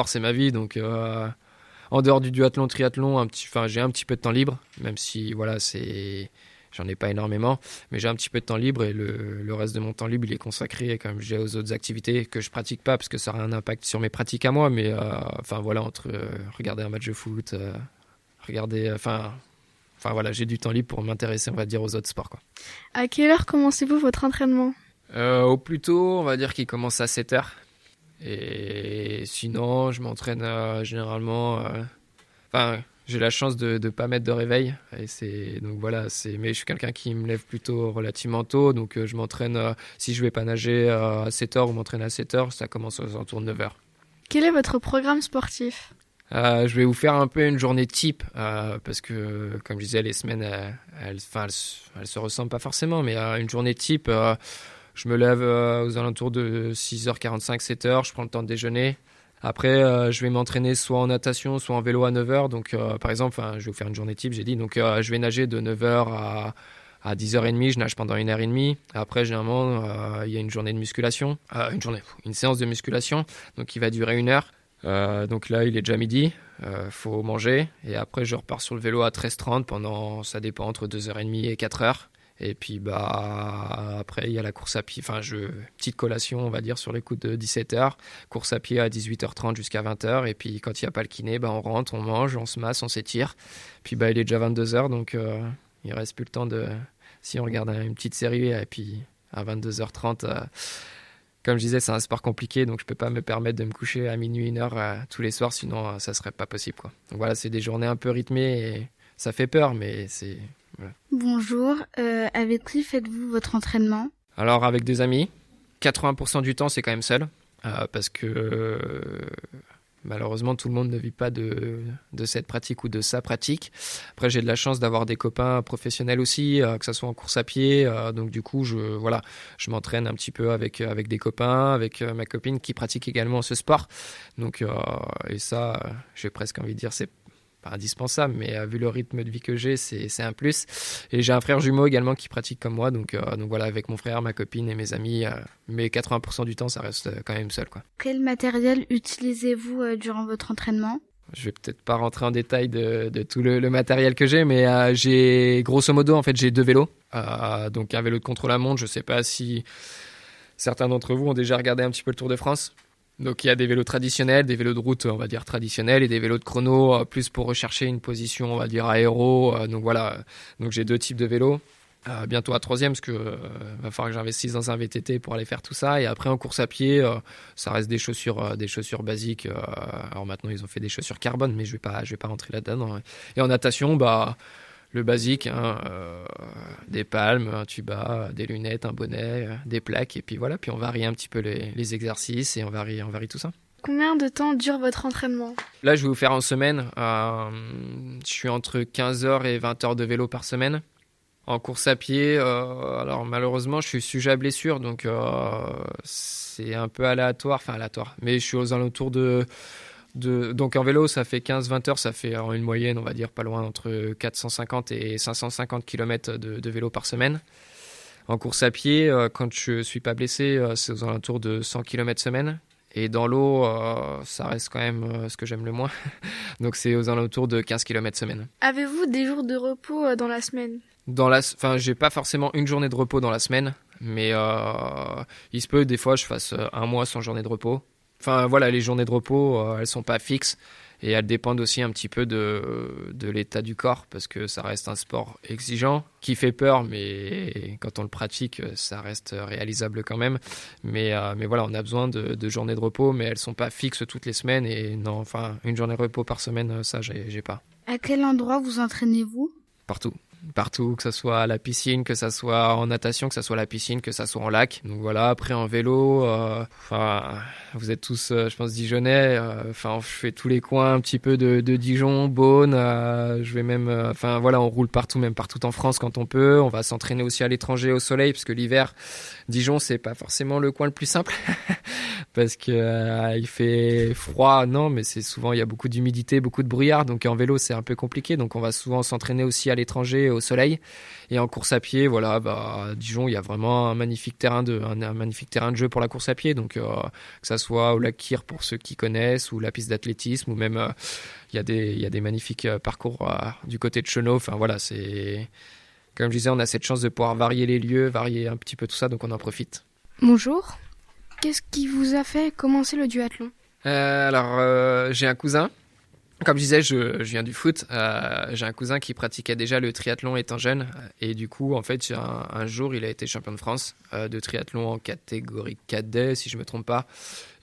c'est ma vie. Donc, en dehors du duathlon, triathlon, j'ai un petit peu de temps libre, même si, voilà, j'en ai pas énormément, mais j'ai un petit peu de temps libre, et le reste de mon temps libre, il est consacré, comme je dis, aux autres activités que je pratique pas parce que ça a un impact sur mes pratiques à moi, mais entre regarder un match de foot, j'ai du temps libre pour m'intéresser, on va dire, aux autres sports, quoi. À quelle heure commencez-vous votre entraînement ? Au plus tôt, on va dire qu'il commence à 7h. Et sinon, je m'entraîne généralement... j'ai la chance de ne pas mettre de réveil. Mais je suis quelqu'un qui me lève plutôt relativement tôt. Donc je m'entraîne, si je ne vais pas nager à 7h ou m'entraîner à 7h, ça commence aux alentours de 9h. Quel est votre programme sportif ? Je vais vous faire un peu une journée type, parce que, comme je disais, les semaines, elles se ressemblent pas forcément, mais une journée type, je me lève aux alentours de 6h45, 7h, je prends le temps de déjeuner. Après, je vais m'entraîner soit en natation, soit en vélo à 9h. Donc, par exemple, je vais vous faire une journée type, j'ai dit. Donc, je vais nager de 9h à 10h30, je nage pendant 1h30. Après, généralement, il y a une journée de musculation, une séance de musculation, donc qui va durer 1 heure. Donc là, il est déjà midi, faut manger. Et après, je repars sur le vélo à 13h30 ça dépend, entre 2h30 et 4h. Et puis après il y a la course à pied, petite collation on va dire sur les coups de 17h, course à pied à 18h30 jusqu'à 20h, et puis quand il n'y a pas le kiné, on rentre, on mange, on se masse, on s'étire. Puis il est déjà 22h, donc il reste plus le temps si on regarde une petite série, et puis à 22h30, comme je disais, c'est un sport compliqué, donc je peux pas me permettre de me coucher à minuit, 1h tous les soirs, sinon ça serait pas possible, quoi. Donc voilà, c'est des journées un peu rythmées et ça fait peur, mais c'est... Voilà. Bonjour, avec qui faites-vous votre entraînement ? Alors avec des amis, 80% du temps c'est quand même seul, parce que malheureusement tout le monde ne vit pas de cette pratique ou de sa pratique. Après j'ai de la chance d'avoir des copains professionnels aussi, que ce soit en course à pied, donc du coup je m'entraîne un petit peu avec des copains, avec ma copine qui pratique également ce sport. Donc, et ça, j'ai presque envie de dire, c'est pas indispensable, mais vu le rythme de vie que j'ai, c'est un plus. Et j'ai un frère jumeau également qui pratique comme moi, donc voilà, avec mon frère, ma copine et mes amis, mais 80% du temps, ça reste quand même seul, quoi. Quel matériel utilisez-vous durant votre entraînement ? Je vais peut-être pas rentrer en détail de tout le matériel que j'ai, mais j'ai grosso modo, en fait, j'ai 2 vélos. Donc un vélo de contre-la-montre, je sais pas si certains d'entre vous ont déjà regardé un petit peu le Tour de France. Donc il y a des vélos traditionnels, des vélos de route on va dire traditionnels, et des vélos de chrono plus pour rechercher une position on va dire aéro. Donc voilà, donc j'ai 2 types de vélos. Bientôt à 3e parce que va falloir que j'investisse dans un VTT pour aller faire tout ça. Et après en course à pied, ça reste des chaussures basiques. Alors maintenant ils ont fait des chaussures carbone, mais je vais pas rentrer là-dedans. Et en natation, le basique, des palmes, un tuba, des lunettes, un bonnet, des plaques, et puis voilà. Puis on varie un petit peu les exercices et on varie tout ça. Combien de temps dure votre entraînement ? Là, je vais vous faire en semaine. Je suis entre 15 heures et 20 heures de vélo par semaine. En course à pied, alors malheureusement, je suis sujet à blessure, donc c'est un peu aléatoire, mais je suis aux alentours donc en vélo, ça fait 15-20 heures, ça fait en une moyenne, on va dire, pas loin entre 450 et 550 km de vélo par semaine. En course à pied, quand je suis pas blessé, c'est aux alentours de 100 km semaine. Et dans l'eau, ça reste quand même ce que j'aime le moins. Donc c'est aux alentours de 15 km semaine. Avez-vous des jours de repos dans la semaine ? J'ai pas forcément une journée de repos dans la semaine, mais il se peut des fois je fasse un mois sans journée de repos. Enfin voilà, les journées de repos, elles sont pas fixes et elles dépendent aussi un petit peu de l'état du corps, parce que ça reste un sport exigeant qui fait peur, mais quand on le pratique, ça reste réalisable quand même. Mais voilà, on a besoin de journées de repos, mais elles sont pas fixes toutes les semaines, et non, enfin une journée de repos par semaine, ça j'ai pas. À quel endroit vous entraînez-vous ? Partout, que ça soit à la piscine, que ça soit en natation, que ça soit à la piscine, que ça soit en lac. Donc voilà, après en vélo, vous êtes tous, je pense, Dijonnais. Je fais tous les coins un petit peu de Dijon, Beaune. Je vais même, on roule partout, même partout en France quand on peut. On va s'entraîner aussi à l'étranger au soleil, parce que l'hiver, Dijon, c'est pas forcément le coin le plus simple. Parce que il fait froid, non, mais c'est souvent, il y a beaucoup d'humidité, beaucoup de brouillard, donc en vélo c'est un peu compliqué, donc on va souvent s'entraîner aussi à l'étranger au soleil. Et en course à pied, voilà, à Dijon, il y a vraiment un magnifique terrain de jeu pour la course à pied, donc que ça soit au lac Kyr pour ceux qui connaissent, ou la piste d'athlétisme, ou même il y a des magnifiques parcours du côté de Chenot. Enfin voilà, c'est, comme je disais, on a cette chance de pouvoir varier les lieux, varier un petit peu tout ça, donc on en profite. Bonjour. Qu'est-ce qui vous a fait commencer le duathlon ? J'ai un cousin. Comme je disais, je viens du foot. J'ai un cousin qui pratiquait déjà le triathlon étant jeune. Et du coup, en fait, un jour, il a été champion de France de triathlon en catégorie cadet, si je ne me trompe pas.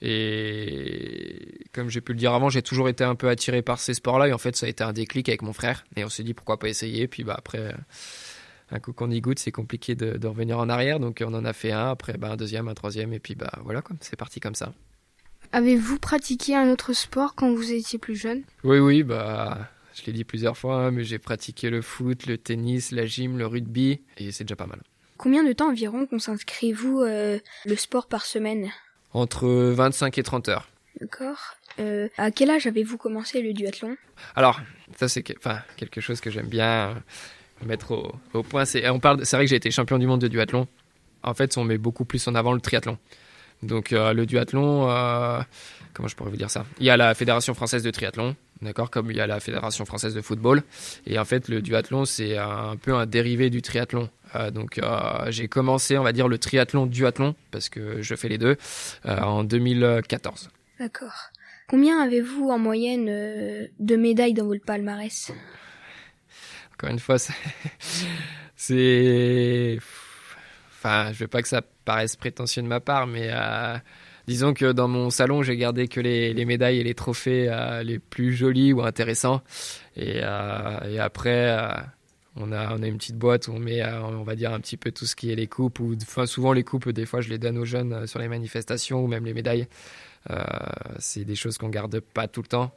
Et comme j'ai pu le dire avant, j'ai toujours été un peu attiré par ces sports-là. Et en fait, ça a été un déclic avec mon frère. Et on s'est dit, pourquoi pas essayer ? Puis après... un coup qu'on y goûte, c'est compliqué de revenir en arrière. Donc on en a fait un, après un deuxième, un troisième, et puis voilà, c'est parti comme ça. Avez-vous pratiqué un autre sport quand vous étiez plus jeune ? Oui, je l'ai dit plusieurs fois, mais j'ai pratiqué le foot, le tennis, la gym, le rugby, et c'est déjà pas mal. Combien de temps environ consacrez-vous le sport par semaine ? Entre 25 et 30 heures. D'accord. À quel âge avez-vous commencé le duathlon ? Alors, ça c'est quelque chose que j'aime bien mettre au point. C'est vrai que j'ai été champion du monde de duathlon. En fait, on met beaucoup plus en avant le triathlon. Donc le duathlon, comment je pourrais vous dire ça ? Il y a la Fédération française de triathlon. d'accord, comme il y a la Fédération française de football. Et en fait, le duathlon, c'est un peu un dérivé du triathlon. Donc j'ai commencé, on va dire, le triathlon duathlon, parce que je fais les deux, en 2014. D'accord. Combien avez-vous en moyenne de médailles dans votre palmarès? Encore une fois, c'est... Enfin, je veux pas que ça paraisse prétentieux de ma part, mais disons que dans mon salon, j'ai gardé que les médailles et les trophées les plus jolis ou intéressants. Et après, on a une petite boîte où on met, on va dire, un petit peu tout ce qui est les coupes. Enfin, souvent, les coupes, des fois, je les donne aux jeunes sur les manifestations ou même les médailles. C'est des choses qu'on garde pas tout le temps.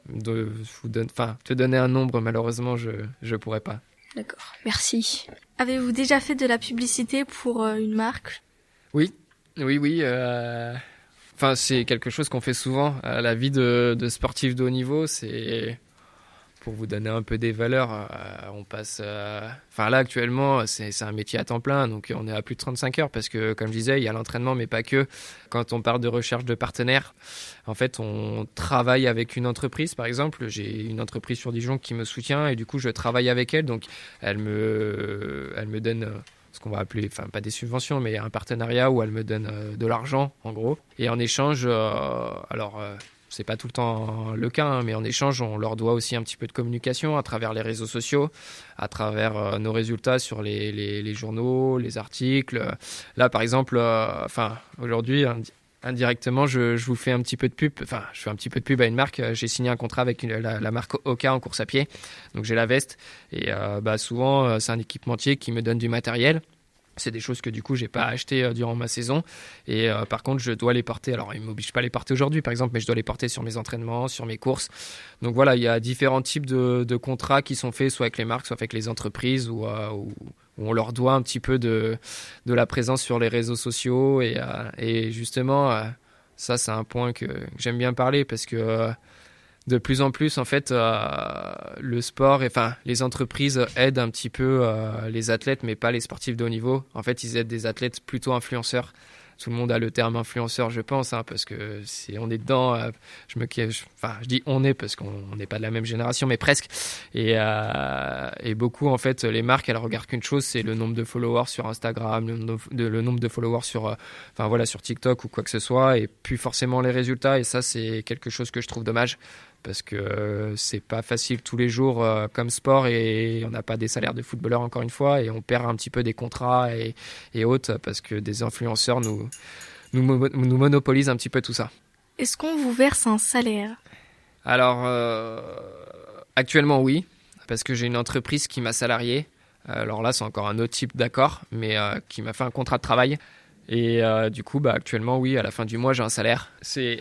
Te donner un nombre, malheureusement, je pourrais pas. D'accord, merci. Avez-vous déjà fait de la publicité pour une marque? Oui. Enfin, c'est quelque chose qu'on fait souvent. La vie de sportif de haut niveau, c'est... Pour vous donner un peu des valeurs, on passe... Enfin là, actuellement, c'est un métier à temps plein, donc on est à plus de 35 heures, parce que, comme je disais, il y a l'entraînement, mais pas que. Quand on parle de recherche de partenaires, en fait, on travaille avec une entreprise, par exemple. J'ai une entreprise sur Dijon qui me soutient, et du coup, je travaille avec elle, donc elle me donne... ce qu'on va appeler, enfin pas des subventions, mais un partenariat où elle me donne de l'argent, en gros. Et en échange, c'est pas tout le temps le cas, hein, mais en échange, on leur doit aussi un petit peu de communication à travers les réseaux sociaux, à travers nos résultats sur les journaux, les articles. Là, par exemple, aujourd'hui, indirectement, je vous fais un petit peu de pub. Enfin, je fais un petit peu de pub à une marque. J'ai signé un contrat avec la marque Oka en course à pied. Donc, j'ai la veste. Et souvent, c'est un équipementier qui me donne du matériel. C'est des choses que du coup j'ai pas acheté durant ma saison, et par contre je dois les porter. Alors ils m'obligent pas à les porter aujourd'hui par exemple, mais je dois les porter sur mes entraînements, sur mes courses. Donc voilà, il y a différents types de contrats qui sont faits, soit avec les marques, soit avec les entreprises, où on leur doit un petit peu de la présence sur les réseaux sociaux, et justement ça c'est un point que j'aime bien parler, parce que de plus en plus, en fait, le sport, les entreprises aident un petit peu les athlètes, mais pas les sportifs de haut niveau. En fait, ils aident des athlètes plutôt influenceurs. Tout le monde a le terme influenceur, je pense, hein, parce que on est dedans. Je dis on est parce qu'on n'est pas de la même génération, mais presque. Et beaucoup, en fait, les marques, elles regardent qu'une chose, c'est le nombre de followers sur Instagram, le nombre de followers sur TikTok ou quoi que ce soit, et plus forcément les résultats. Et ça, c'est quelque chose que je trouve dommage, parce que c'est pas facile tous les jours comme sport, et on n'a pas des salaires de footballeurs, encore une fois, et on perd un petit peu des contrats et autres, parce que des influenceurs nous monopolisent un petit peu tout ça. Est-ce qu'on vous verse un salaire? Alors, actuellement oui, parce que j'ai une entreprise qui m'a salarié. Alors là, c'est encore un autre type d'accord, mais qui m'a fait un contrat de travail. Et du coup, actuellement, oui, à la fin du mois, j'ai un salaire. C'est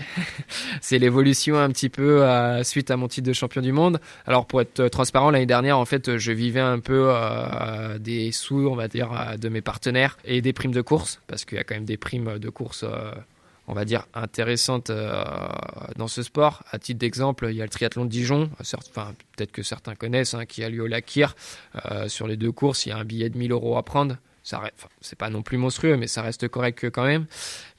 l'évolution un petit peu suite à mon titre de champion du monde. Alors, pour être transparent, l'année dernière, en fait, je vivais un peu des sous, on va dire, de mes partenaires, et des primes de course, parce qu'il y a quand même des primes de course, on va dire, intéressantes dans ce sport. À titre d'exemple, il y a le triathlon de Dijon, peut-être que certains connaissent, hein, qui a lieu au Lac Kyr. Sur les deux courses, il y a un billet de 1 000 € à prendre. C'est pas non plus monstrueux, mais ça reste correct quand même.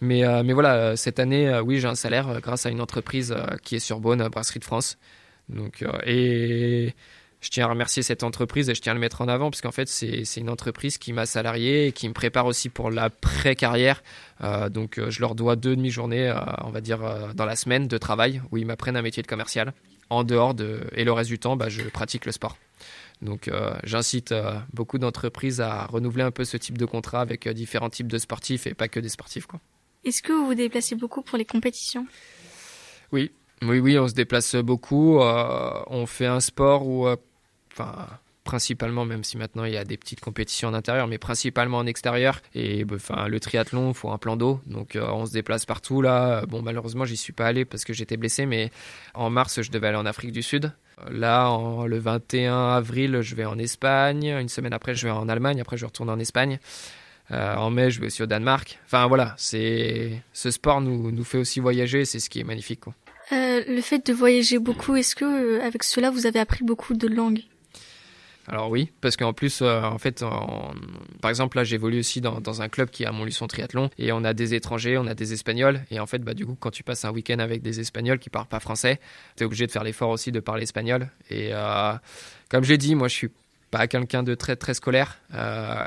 Mais voilà, cette année, oui, j'ai un salaire grâce à une entreprise qui est sur Beaune, Brasserie de France. Donc, et je tiens à remercier cette entreprise, et je tiens à le mettre en avant, parce qu'en fait, c'est une entreprise qui m'a salarié et qui me prépare aussi pour l'après-carrière. Donc, je leur dois 2 demi-journées, on va dire, dans la semaine de travail, où ils m'apprennent un métier de commercial. En dehors et le reste du temps, je pratique le sport. Donc j'incite beaucoup d'entreprises à renouveler un peu ce type de contrat avec différents types de sportifs, et pas que des sportifs, quoi. Est-ce que vous vous déplacez beaucoup pour les compétitions? Oui, on se déplace beaucoup. On fait un sport où, principalement, même si maintenant il y a des petites compétitions en intérieur, mais principalement en extérieur. Et le triathlon, il faut un plan d'eau, donc on se déplace partout là. Bon, malheureusement, j'y suis pas allé parce que j'étais blessé, mais en mars, je devais aller en Afrique du Sud. Là, le 21 avril, je vais en Espagne. Une semaine après, je vais en Allemagne. Après, je retourne en Espagne. En mai, je vais aussi au Danemark. Enfin, voilà, ce sport nous fait aussi voyager. C'est ce qui est magnifique, quoi. Le fait de voyager beaucoup, est-ce que avec cela, vous avez appris beaucoup de langues? Alors oui, parce qu'en plus, en fait, par exemple, là, j'évolue aussi dans un club qui est à Montluçon Triathlon, et on a des étrangers, on a des Espagnols, et en fait, bah, du coup, quand tu passes un week-end avec des Espagnols qui parlent pas français, t'es obligé de faire l'effort aussi de parler espagnol. Et comme je l'ai dit, moi, je suis pas quelqu'un de très très scolaire,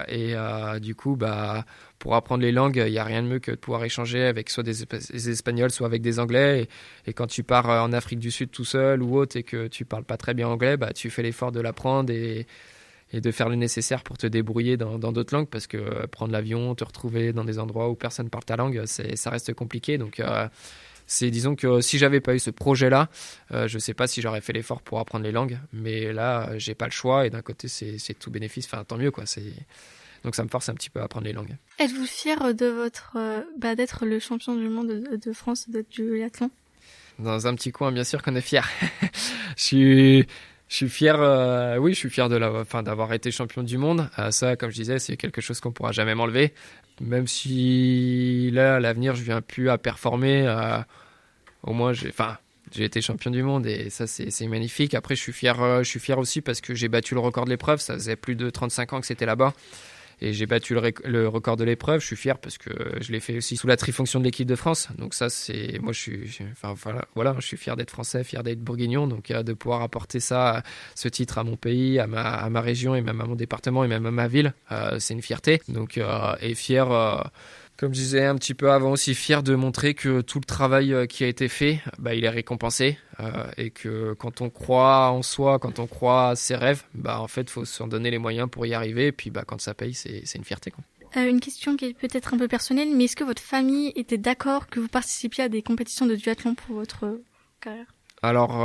et du coup, bah, pour apprendre les langues, il y a rien de mieux que de pouvoir échanger avec soit des Espagnols, soit avec des Anglais. Et quand tu pars en Afrique du Sud tout seul ou autre et que tu parles pas très bien anglais, bah, tu fais l'effort de l'apprendre et de faire le nécessaire pour te débrouiller dans d'autres langues, parce que prendre l'avion, te retrouver dans des endroits où personne parle ta langue, ça reste compliqué. Donc disons que si j'avais pas eu ce projet-là, je sais pas si j'aurais fait l'effort pour apprendre les langues, mais là j'ai pas le choix, et d'un côté c'est tout bénéfice, enfin tant mieux quoi. Donc ça me force un petit peu à apprendre les langues. Êtes-vous fier de votre d'être le champion du monde de France du duathlon? Dans un petit coin, bien sûr qu'on est fier. Je suis fier, oui, je suis fier d'avoir été champion du monde. Ça, comme je disais, c'est quelque chose qu'on pourra jamais m'enlever. Même si là, à l'avenir, je viens plus à performer, au moins, j'ai été champion du monde, et ça, c'est magnifique. Après, je suis fier aussi parce que j'ai battu le record de l'épreuve. Ça faisait plus de 35 ans que c'était là-bas. Et j'ai battu le record de l'épreuve. Je suis fier parce que je l'ai fait aussi sous la trifonction de l'équipe de France. Donc ça, moi, je suis fier d'être français, fier d'être bourguignon. Donc de pouvoir apporter ce titre à mon pays, à ma région, et même à mon département, et même à ma ville, c'est une fierté. Donc, et fier, comme je disais un petit peu avant aussi, fier de montrer que tout le travail qui a été fait, bah, il est récompensé, et que quand on croit en soi, quand on croit à ses rêves, bah, en fait, il faut s'en donner les moyens pour y arriver. Et puis bah, quand ça paye, c'est une fierté, quoi. Une question qui est peut-être un peu personnelle, mais est-ce que votre famille était d'accord que vous participiez à des compétitions de duathlon pour votre carrière? Alors,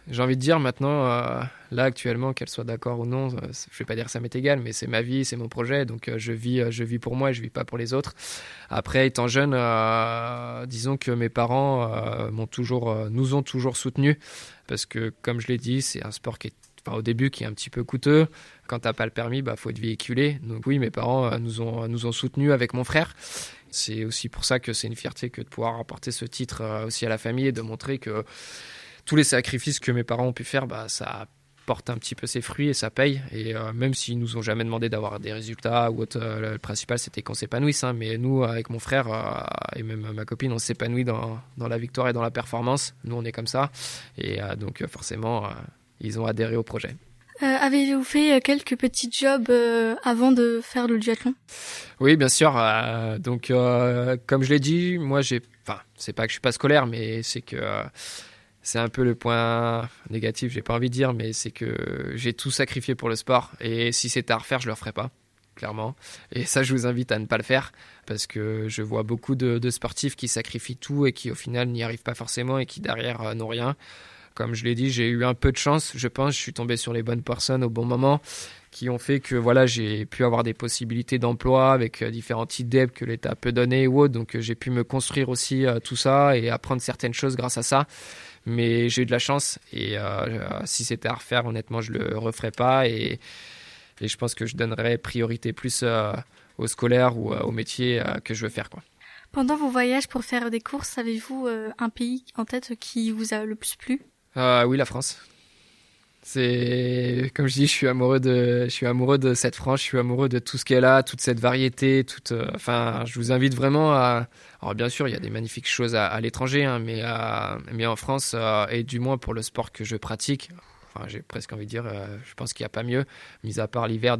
j'ai envie de dire maintenant, là actuellement, qu'elle soit d'accord ou non, je vais pas dire que ça m'est égal, mais c'est ma vie, c'est mon projet, donc je vis pour moi et je vis pas pour les autres. Après, étant jeune, disons que mes parents nous ont toujours soutenus, parce que comme je l'ai dit, c'est un sport au début qui est un petit peu coûteux. Quand t'as pas le permis, bah faut être véhiculé. Donc oui, mes parents nous ont soutenus avec mon frère. C'est aussi pour ça que c'est une fierté que de pouvoir apporter ce titre aussi à la famille, et de montrer que tous les sacrifices que mes parents ont pu faire, bah, ça porte un petit peu ses fruits et ça paye. Et même s'ils nous ont jamais demandé d'avoir des résultats ou autre, le principal c'était qu'on s'épanouisse. Mais nous, avec mon frère et même ma copine, on s'épanouit dans la victoire et dans la performance. Nous, on est comme ça. Et donc forcément, ils ont adhéré au projet. Avez-vous fait quelques petits jobs avant de faire le duathlon? Oui, bien sûr. Donc, comme je l'ai dit, moi, c'est pas que je suis pas scolaire, mais c'est que c'est un peu le point négatif, j'ai pas envie de dire, mais c'est que j'ai tout sacrifié pour le sport, et si c'était à refaire, je le referais pas, clairement. Et ça, je vous invite à ne pas le faire, parce que je vois beaucoup de sportifs qui sacrifient tout et qui au final n'y arrivent pas forcément, et qui derrière n'ont rien. Comme je l'ai dit, j'ai eu un peu de chance, je pense. Je suis tombé sur les bonnes personnes au bon moment, qui ont fait que voilà, j'ai pu avoir des possibilités d'emploi avec différents types d'aides que l'État peut donner ou autre. Donc j'ai pu me construire aussi tout ça et apprendre certaines choses grâce à ça. Mais j'ai eu de la chance, et si c'était à refaire, honnêtement, je le referais pas. Et je pense que je donnerais priorité plus au scolaire ou au métier que je veux faire, quoi. Pendant vos voyages pour faire des courses, avez-vous un pays en tête qui vous a le plus plu? Oui, la France. C'est comme je dis, je suis amoureux de cette France, je suis amoureux de tout ce qu'elle est là, toute cette variété, je vous invite vraiment à. Alors bien sûr, il y a des magnifiques choses à l'étranger, hein, mais en France, et du moins pour le sport que je pratique, j'ai presque envie de dire, je pense qu'il n'y a pas mieux, mis à part l'hiver,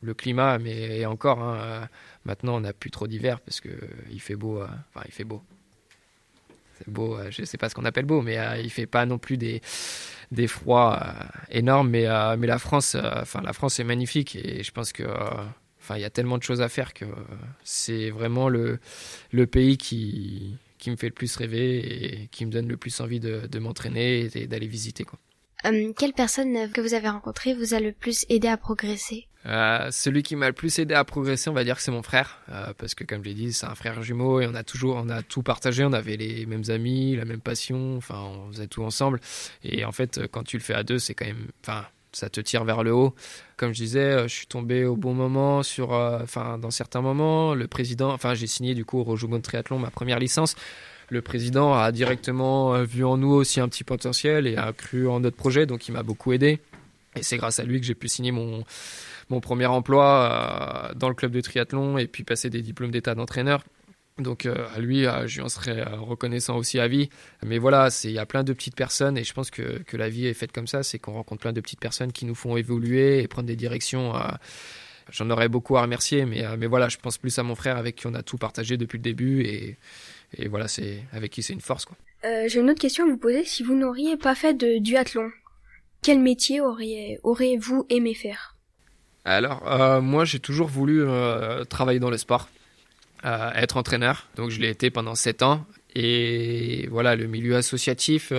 le climat, mais encore, hein, maintenant on n'a plus trop d'hiver parce que il fait beau, il fait beau. C'est beau, je sais pas ce qu'on appelle beau, mais il fait pas non plus des froids énormes, mais la France est magnifique, et je pense que il y a tellement de choses à faire que c'est vraiment le pays qui me fait le plus rêver et qui me donne le plus envie de m'entraîner et d'aller visiter, quoi. Quelle personne que vous avez rencontrée vous a le plus aidé à progresser? Celui qui m'a le plus aidé à progresser, on va dire que c'est mon frère, parce que comme je l'ai dit, c'est un frère jumeau et on a tout partagé, on avait les mêmes amis, la même passion, on faisait tout ensemble. Et en fait, quand tu le fais à deux, c'est quand même, ça te tire vers le haut. Comme je disais, je suis tombé au bon moment dans certains moments. Le président, j'ai signé du coup au Montluçon Triathlon ma première licence. Le président a directement vu en nous aussi un petit potentiel et a cru en notre projet, donc il m'a beaucoup aidé. Et c'est grâce à lui que j'ai pu signer mon premier emploi dans le club de triathlon et puis passer des diplômes d'état d'entraîneur. Donc à lui, je lui en serais reconnaissant aussi à vie. Mais voilà, il y a plein de petites personnes et je pense que la vie est faite comme ça, c'est qu'on rencontre plein de petites personnes qui nous font évoluer et prendre des directions. J'en aurais beaucoup à remercier, mais voilà, je pense plus à mon frère avec qui on a tout partagé depuis le début et voilà, c'est avec qui c'est une force, quoi. J'ai une autre question à vous poser. Si vous n'auriez pas fait de duathlon, quel métier auriez-vous aimé faire ? Alors, moi, j'ai toujours voulu travailler dans le sport, être entraîneur. Donc, je l'ai été pendant 7 ans. Et voilà, le milieu associatif,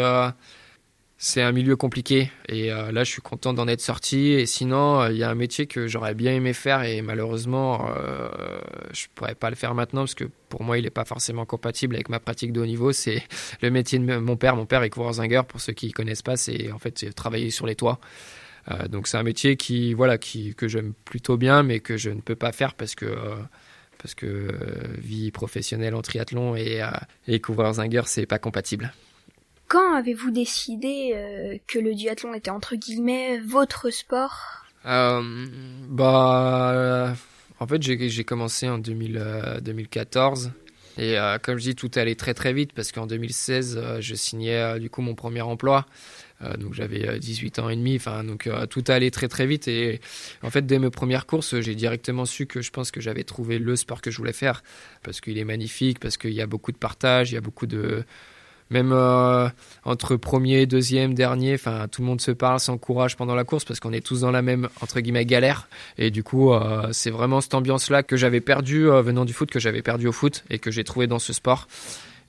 c'est un milieu compliqué. Et là, je suis content d'en être sorti. Et sinon, il y a un métier que j'aurais bien aimé faire. Et malheureusement, je ne pourrais pas le faire maintenant parce que pour moi, il n'est pas forcément compatible avec ma pratique de haut niveau. C'est le métier de mon père. Mon père est coureur-zingueur. Pour ceux qui ne connaissent pas, c'est travailler sur les toits. Donc c'est un métier que j'aime plutôt bien, mais que je ne peux pas faire parce que vie professionnelle en triathlon et coureur-zingueur, c'est pas compatible. Quand avez-vous décidé que le duathlon était entre guillemets votre sport ? En fait, j'ai commencé en 2014. Et comme je dis, tout allait très très vite parce qu'en 2016, je signais du coup mon premier emploi. Donc j'avais 18 ans et demi, donc tout allait très très vite et en fait dès mes premières courses j'ai directement su que je pense que j'avais trouvé le sport que je voulais faire parce qu'il est magnifique, parce qu'il y a beaucoup de partage, il y a beaucoup de... Même entre premier, deuxième, dernier, tout le monde se parle, s'encourage pendant la course parce qu'on est tous dans la même, entre guillemets, galère. Et du coup, c'est vraiment cette ambiance-là que j'avais perdue venant du foot, que j'avais perdue au foot et que j'ai trouvé dans ce sport.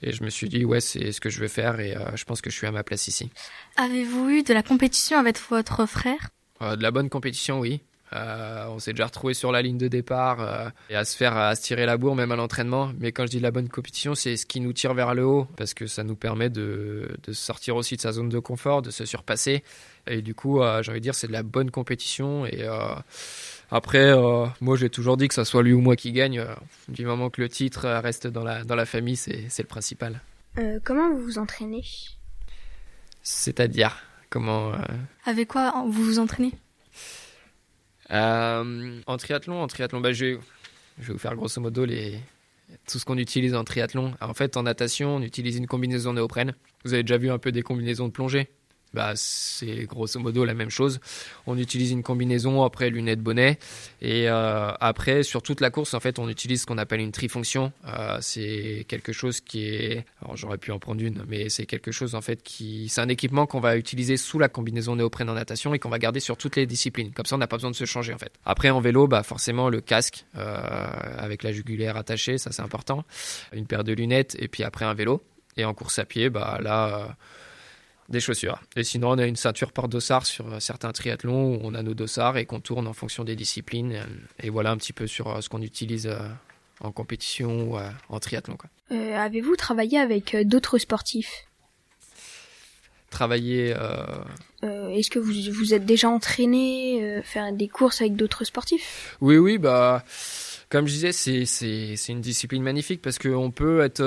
Et je me suis dit, ouais, c'est ce que je veux faire et je pense que je suis à ma place ici. Avez-vous eu de la compétition avec votre frère ? De la bonne compétition, oui. On s'est déjà retrouvé sur la ligne de départ et à se tirer la bourre même à l'entraînement. Mais quand je dis de la bonne compétition, c'est ce qui nous tire vers le haut parce que ça nous permet de sortir aussi de sa zone de confort, de se surpasser. Et du coup, j'ai envie de dire, c'est de la bonne compétition. Et après, moi, j'ai toujours dit que ça soit lui ou moi qui gagne. Du moment que le titre reste dans la famille, c'est le principal. Comment vous vous entraînez ? C'est-à-dire, comment... Avec quoi vous vous entraînez ? En triathlon, je vais vous faire grosso modo tout ce qu'on utilise en triathlon. En fait, en natation, on utilise une combinaison néoprène. Vous avez déjà vu un peu des combinaisons de plongée ? C'est grosso modo la même chose. On utilise une combinaison, après lunettes, bonnet. Et après, sur toute la course, en fait, on utilise ce qu'on appelle une trifonction. C'est quelque chose qui est... Alors, j'aurais pu en prendre une, mais c'est quelque chose, en fait, c'est un équipement qu'on va utiliser sous la combinaison néoprène en natation et qu'on va garder sur toutes les disciplines. Comme ça, on n'a pas besoin de se changer, en fait. Après, en vélo, forcément, le casque avec la jugulaire attachée, ça, c'est important. Une paire de lunettes et puis après, un vélo. Et en course à pied, là... des chaussures. Et sinon, on a une ceinture porte-dossard sur certains triathlons où on a nos dossards et qu'on tourne en fonction des disciplines. Et voilà un petit peu sur ce qu'on utilise en compétition ou en triathlon, quoi. Avez-vous travaillé avec d'autres sportifs ? Est-ce que vous êtes déjà entraîné, faire des courses avec d'autres sportifs ? Oui, comme je disais, c'est une discipline magnifique parce qu'on peut être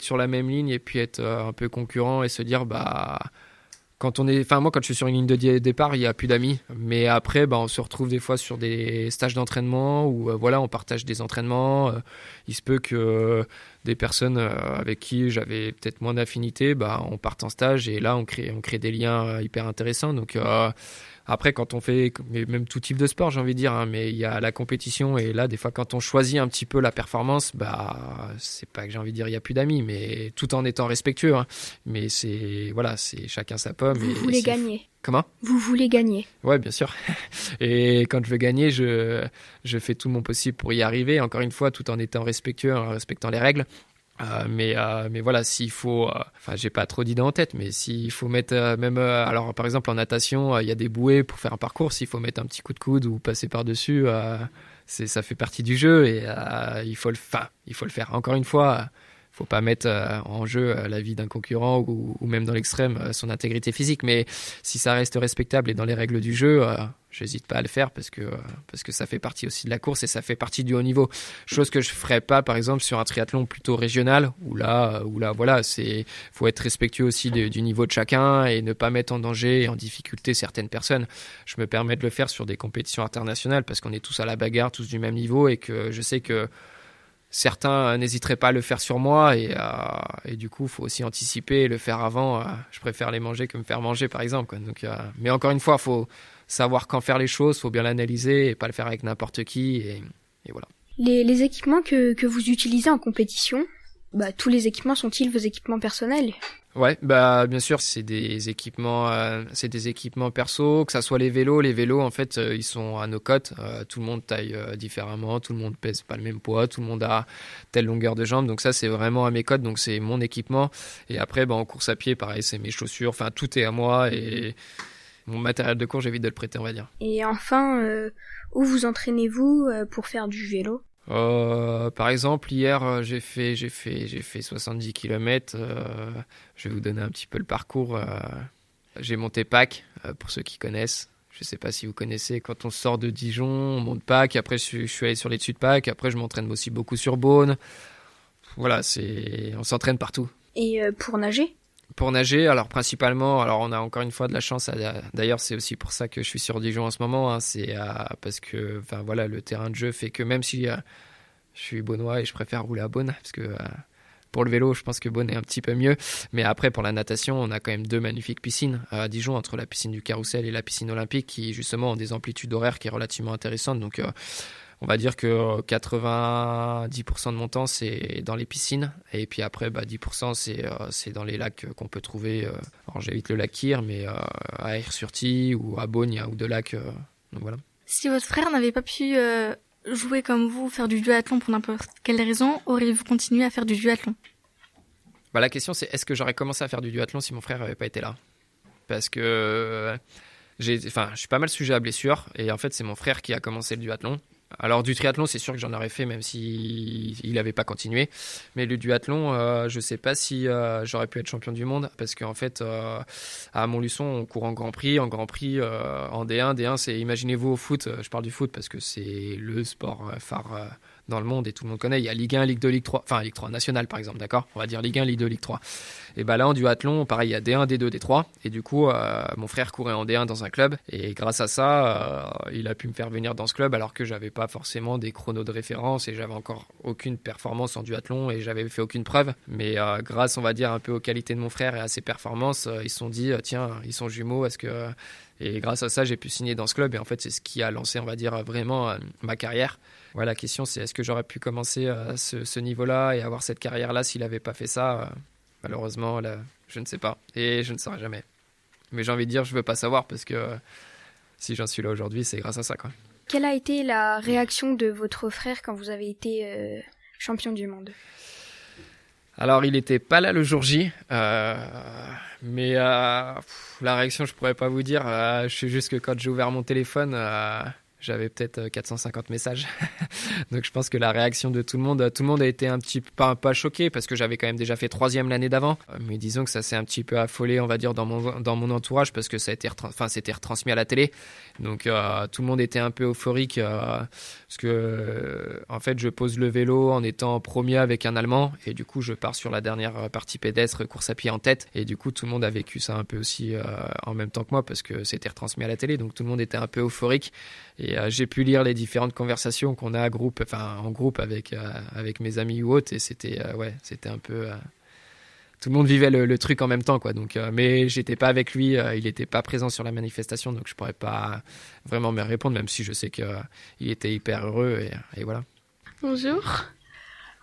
sur la même ligne et puis être un peu concurrent et se dire quand moi quand je suis sur une ligne de départ, il y a plus d'amis, mais après on se retrouve des fois sur des stages d'entraînement où on partage des entraînements. Il se peut que des personnes avec qui j'avais peut-être moins d'affinité, on parte en stage et là on crée des liens hyper intéressants. Donc après, quand on fait même tout type de sport, j'ai envie de dire, mais il y a la compétition et là, des fois, quand on choisit un petit peu la performance, c'est pas que j'ai envie de dire il y a plus d'amis, mais tout en étant respectueux. Mais c'est chacun sa pomme. Vous voulez gagner. Comment ? Vous voulez gagner. Ouais, bien sûr. Et quand je veux gagner, je fais tout mon possible pour y arriver. Encore une fois, tout en étant respectueux, en respectant les règles. Mais voilà, s'il faut, j'ai pas trop d'idées en tête, mais s'il faut mettre alors par exemple en natation, il y a des bouées pour faire un parcours, s'il faut mettre un petit coup de coude ou passer par dessus, ça fait partie du jeu et il faut le faire. Encore une fois, faut pas mettre en jeu la vie d'un concurrent ou même dans l'extrême son intégrité physique. Mais si ça reste respectable et dans les règles du jeu, j'hésite pas à le faire parce que ça fait partie aussi de la course et ça fait partie du haut niveau. Chose que je ferais pas, par exemple, sur un triathlon plutôt régional où là, voilà, faut être respectueux aussi du niveau de chacun et ne pas mettre en danger et en difficulté certaines personnes. Je me permets de le faire sur des compétitions internationales parce qu'on est tous à la bagarre, tous du même niveau et que je sais que certains n'hésiteraient pas à le faire sur moi et du coup, il faut aussi anticiper et le faire avant. Je préfère les manger que me faire manger, par exemple, quoi. Donc, mais encore une fois, il faut savoir quand faire les choses, il faut bien l'analyser et pas le faire avec n'importe qui. Et voilà. Les équipements que vous utilisez en compétition, tous les équipements sont-ils vos équipements personnels ? Ouais, bien sûr, c'est des équipements perso, que ça soit les vélos en fait, ils sont à nos cotes, tout le monde taille différemment, tout le monde pèse pas le même poids, tout le monde a telle longueur de jambe, donc ça c'est vraiment à mes cotes, donc c'est mon équipement. Et après, en course à pied, pareil, c'est mes chaussures, enfin tout est à moi et mon matériel de course, j'évite de le prêter, on va dire. Et enfin, où vous entraînez-vous pour faire du vélo ? Par exemple, hier, j'ai fait 70 km. Je vais vous donner un petit peu le parcours. J'ai monté Pâques, pour ceux qui connaissent. Je ne sais pas si vous connaissez. Quand on sort de Dijon, on monte Pâques. Après, je suis allé sur les dessus de Pâques. Après, je m'entraîne aussi beaucoup sur Beaune. Voilà, on s'entraîne partout. Et pour nager ? Pour nager, alors principalement, on a encore une fois de la chance. D'ailleurs, c'est aussi pour ça que je suis sur Dijon en ce moment. Hein, c'est parce que, le terrain de jeu fait que même si je suis beaunois et je préfère rouler à Beaune, parce que pour le vélo, je pense que Beaune est un petit peu mieux. Mais après, pour la natation, on a quand même 2 magnifiques piscines à Dijon, entre la piscine du Carrousel et la piscine olympique, qui justement ont des amplitudes horaires qui est relativement intéressantes. Donc, on va dire que 90% de mon temps, c'est dans les piscines. Et puis après, 10%, c'est dans les lacs qu'on peut trouver. Alors, j'évite le lac Kyr, mais à Aire-sur-Tille ou à Beaune, il y a un ou deux lacs. Donc voilà. Si votre frère n'avait pas pu jouer comme vous, faire du duathlon pour n'importe quelle raison, auriez-vous continué à faire du duathlon ? La question, c'est est-ce que j'aurais commencé à faire du duathlon si mon frère n'avait pas été là ? Parce que je suis pas mal sujet à blessure. Et en fait, c'est mon frère qui a commencé le duathlon. Alors du triathlon, c'est sûr que j'en aurais fait même s'il n'avait pas continué. Mais le duathlon, je ne sais pas si j'aurais pu être champion du monde parce qu'en fait, à Montluçon, on court en Grand Prix. En Grand Prix, en D1. D1, c'est, imaginez-vous au foot, je parle du foot parce que c'est le sport phare dans le monde et tout le monde connaît. Il y a Ligue 1, Ligue 2, Ligue 3, enfin Ligue 3 nationale par exemple, d'accord ? On va dire Ligue 1, Ligue 2, Ligue 3. Et là, en duathlon, pareil, il y a D1, D2, D3. Et du coup, mon frère courait en D1 dans un club. Et grâce à ça, il a pu me faire venir dans ce club alors que j'avais pas forcément des chronos de référence et j'avais encore aucune performance en duathlon et j'avais fait aucune preuve. Mais grâce, on va dire, un peu aux qualités de mon frère et à ses performances, ils se sont dit, tiens, ils sont jumeaux, est-ce que... Et grâce à ça, j'ai pu signer dans ce club. Et en fait, c'est ce qui a lancé, on va dire, vraiment ma carrière. Ouais, la question, c'est est-ce que j'aurais pu commencer à ce niveau-là et avoir cette carrière-là s'il n'avait pas fait ça ? Malheureusement, là, je ne sais pas. Et je ne saurai jamais. Mais j'ai envie de dire, je ne veux pas savoir parce que si j'en suis là aujourd'hui, c'est grâce à ça, quoi. Quelle a été la réaction de votre frère quand vous avez été champion du monde ? Alors, il n'était pas là le jour J, mais la réaction, je ne pourrais pas vous dire. Je sais juste que quand j'ai ouvert mon téléphone, j'avais peut-être 450 messages. Donc, je pense que la réaction de tout le monde a été un petit peu, pas choqué, parce que j'avais quand même déjà fait 3e l'année d'avant. Mais disons que ça s'est un petit peu affolé, on va dire, dans mon entourage, parce que ça a été c'était retransmis à la télé. Donc, tout le monde était un peu euphorique, parce que, en fait, je pose le vélo en étant premier avec un Allemand, et du coup, je pars sur la dernière partie pédestre, course à pied en tête. Et du coup, tout le monde a vécu ça un peu aussi en même temps que moi, parce que c'était retransmis à la télé. Donc, tout le monde était un peu euphorique. Et j'ai pu lire les différentes conversations qu'on a en groupe avec mes amis ou autres, et c'était un peu tout le monde vivait le truc en même temps, quoi. Donc mais j'étais pas avec lui, il était pas présent sur la manifestation, donc je pourrais pas vraiment me répondre, même si je sais que il était hyper heureux et voilà. Bonjour.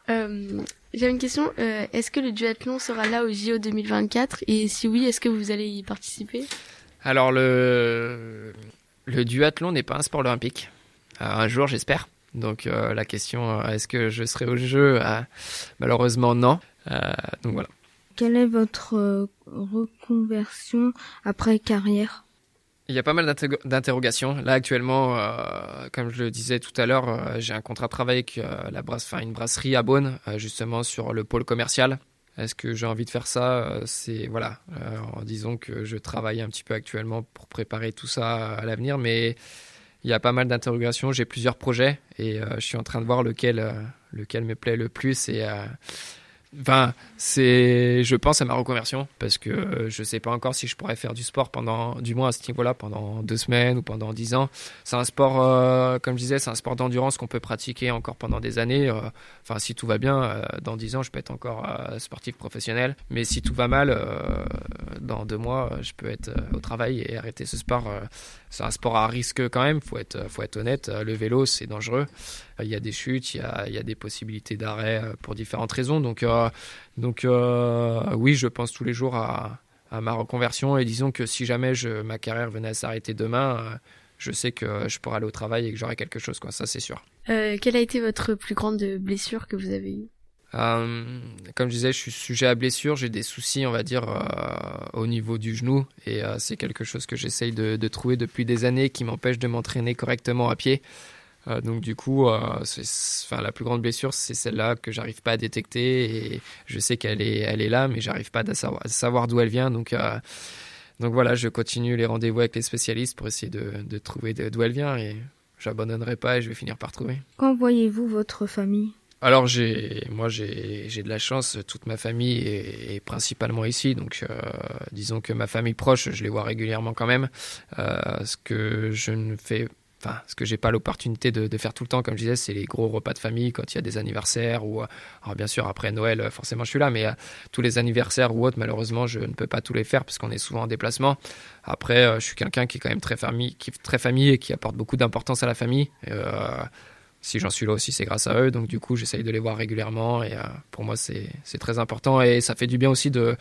J'avais une question. Est-ce que le duathlon sera là au JO 2024 et si oui, est-ce que vous allez y participer ? Alors le duathlon n'est pas un sport olympique. Un jour, j'espère. Donc la question, est-ce que je serai au jeu ? Malheureusement, non. Donc voilà. Quelle est votre reconversion après carrière ? Il y a pas mal d'interrogations. Là, actuellement, comme je le disais tout à l'heure, j'ai un contrat de travail avec une brasserie à Beaune, justement sur le pôle commercial. Est-ce que j'ai envie de faire ça? Disons que je travaille un petit peu actuellement pour préparer tout ça à l'avenir, mais il y a pas mal d'interrogations. J'ai plusieurs projets et je suis en train de voir lequel me plaît le plus et je pense à ma reconversion parce que je sais pas encore si je pourrais faire du sport du moins à ce niveau-là, pendant 2 semaines ou pendant 10 ans. C'est un sport, comme je disais, c'est un sport d'endurance qu'on peut pratiquer encore pendant des années. Si tout va bien, dans 10 ans, je peux être encore sportif professionnel. Mais si tout va mal, dans 2 mois, je peux être au travail et arrêter ce sport. C'est un sport à risque quand même, faut être honnête. Le vélo, c'est dangereux. Il y a des chutes, il y a des possibilités d'arrêt pour différentes raisons. Donc, oui, je pense tous les jours à ma reconversion. Et disons que si jamais ma carrière venait à s'arrêter demain, je sais que je pourrais aller au travail et que j'aurai quelque chose, quoi. Ça, c'est sûr. Quelle a été votre plus grande blessure que vous avez eue? Comme je disais, je suis sujet à blessure. J'ai des soucis, on va dire, au niveau du genou. Et c'est quelque chose que j'essaye de trouver depuis des années qui m'empêche de m'entraîner correctement à pied. Donc du coup, la plus grande blessure, c'est celle-là que j'arrive pas à détecter et je sais qu'elle est là, mais j'arrive pas à savoir d'où elle vient. Donc voilà, je continue les rendez-vous avec les spécialistes pour essayer de trouver d'où elle vient et j'abandonnerai pas et je vais finir par trouver. Quand voyez-vous votre famille? Alors j'ai de la chance, toute ma famille est principalement ici, donc disons que ma famille proche, je les vois régulièrement quand même, ce que j'ai pas l'opportunité de faire tout le temps, comme je disais, c'est les gros repas de famille quand il y a des anniversaires ou alors bien sûr après Noël, forcément je suis là, mais tous les anniversaires ou autres, malheureusement je ne peux pas tous les faire parce qu'on est souvent en déplacement. Après, je suis quelqu'un qui est quand même très famille et qui apporte beaucoup d'importance à la famille. Si j'en suis là aussi, c'est grâce à eux, donc du coup j'essaye de les voir régulièrement et pour moi c'est très important et ça fait du bien aussi de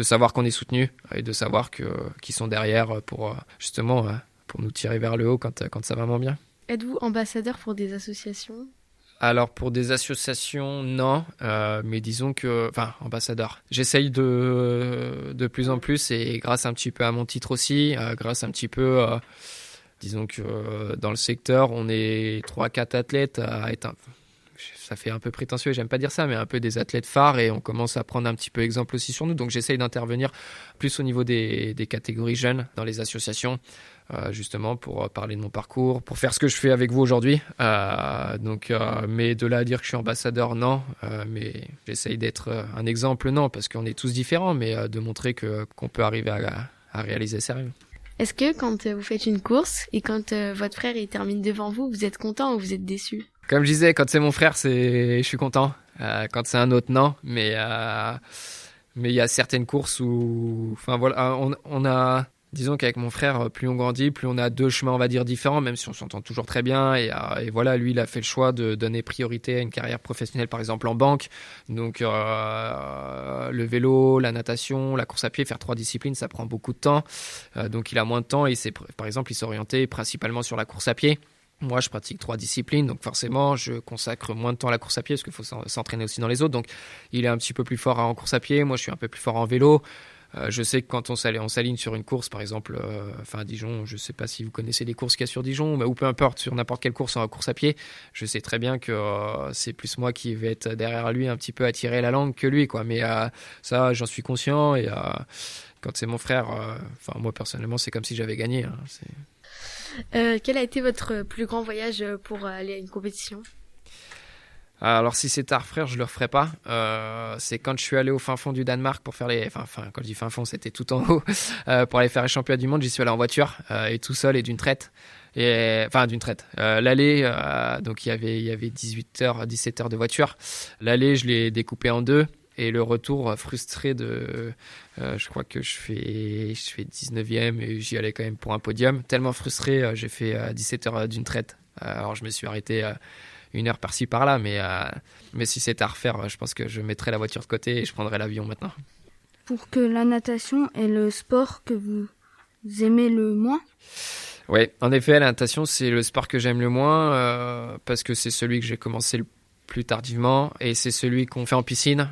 savoir qu'on est soutenu et de savoir qu'ils sont derrière pour justement pour nous tirer vers le haut quand ça va moins bien. Êtes-vous ambassadeur pour des associations? Alors pour des associations, non, mais disons que, ambassadeur, j'essaye de plus en plus et grâce un petit peu à mon titre aussi, grâce un petit peu, disons que dans le secteur, on est 3-4 athlètes à être ça fait un peu prétentieux, j'aime pas dire ça, mais un peu des athlètes phares et on commence à prendre un petit peu exemple aussi sur nous. Donc j'essaye d'intervenir plus au niveau des catégories jeunes dans les associations, justement pour parler de mon parcours, pour faire ce que je fais avec vous aujourd'hui. Mais de là à dire que je suis ambassadeur, non. Mais j'essaye d'être un exemple, non, parce qu'on est tous différents, mais de montrer qu'on peut arriver à réaliser ses rêves. Est-ce que quand vous faites une course et quand votre frère il termine devant vous, vous êtes content ou vous êtes déçu? Comme je disais, quand c'est mon frère, je suis content. Quand c'est un autre, non. Mais il y a certaines courses où, on a, disons qu'avec mon frère, plus on grandit, plus on a 2 chemins, on va dire, différents, même si on s'entend toujours très bien. Et voilà, lui, il a fait le choix de donner priorité à une carrière professionnelle, par exemple en banque. Donc, le vélo, la natation, la course à pied, faire 3 disciplines, ça prend beaucoup de temps. Donc, il a moins de temps et par exemple, il s'est orienté principalement sur la course à pied. Moi, je pratique 3 disciplines, donc forcément, je consacre moins de temps à la course à pied parce qu'il faut s'entraîner aussi dans les autres. Donc, il est un petit peu plus fort en course à pied. Moi, je suis un peu plus fort en vélo. Je sais que quand on s'aligne sur une course, par exemple, à Dijon, je ne sais pas si vous connaissez les courses qu'il y a sur Dijon, ou peu importe, sur n'importe quelle course en course à pied, je sais très bien que c'est plus moi qui vais être derrière lui un petit peu à tirer la langue que lui, quoi. Mais ça, j'en suis conscient et quand c'est mon frère, moi personnellement, c'est comme si j'avais gagné. Hein, quel a été votre plus grand voyage pour aller à une compétition? Alors si c'était à refaire, je le referais pas. C'est quand je suis allé au fin fond du Danemark pour faire quand je dis fin fond, c'était tout en haut, pour aller faire les championnats du monde. J'y suis allé en voiture et tout seul et d'une traite. L'aller, donc il y avait 17 heures de voiture. L'aller, je l'ai découpé en 2. Et le retour, frustré je crois que je fais 19e et j'y allais quand même pour un podium. Tellement frustré, j'ai fait 17 heures d'une traite. Alors je me suis arrêté 1 heure par-ci par-là, mais si c'était à refaire, je pense que je mettrais la voiture de côté et je prendrais l'avion maintenant. Pour que la natation est le sport que vous aimez le moins? Oui, en effet, la natation, c'est le sport que j'aime le moins parce que c'est celui que j'ai commencé le plus tardivement et c'est celui qu'on fait en piscine.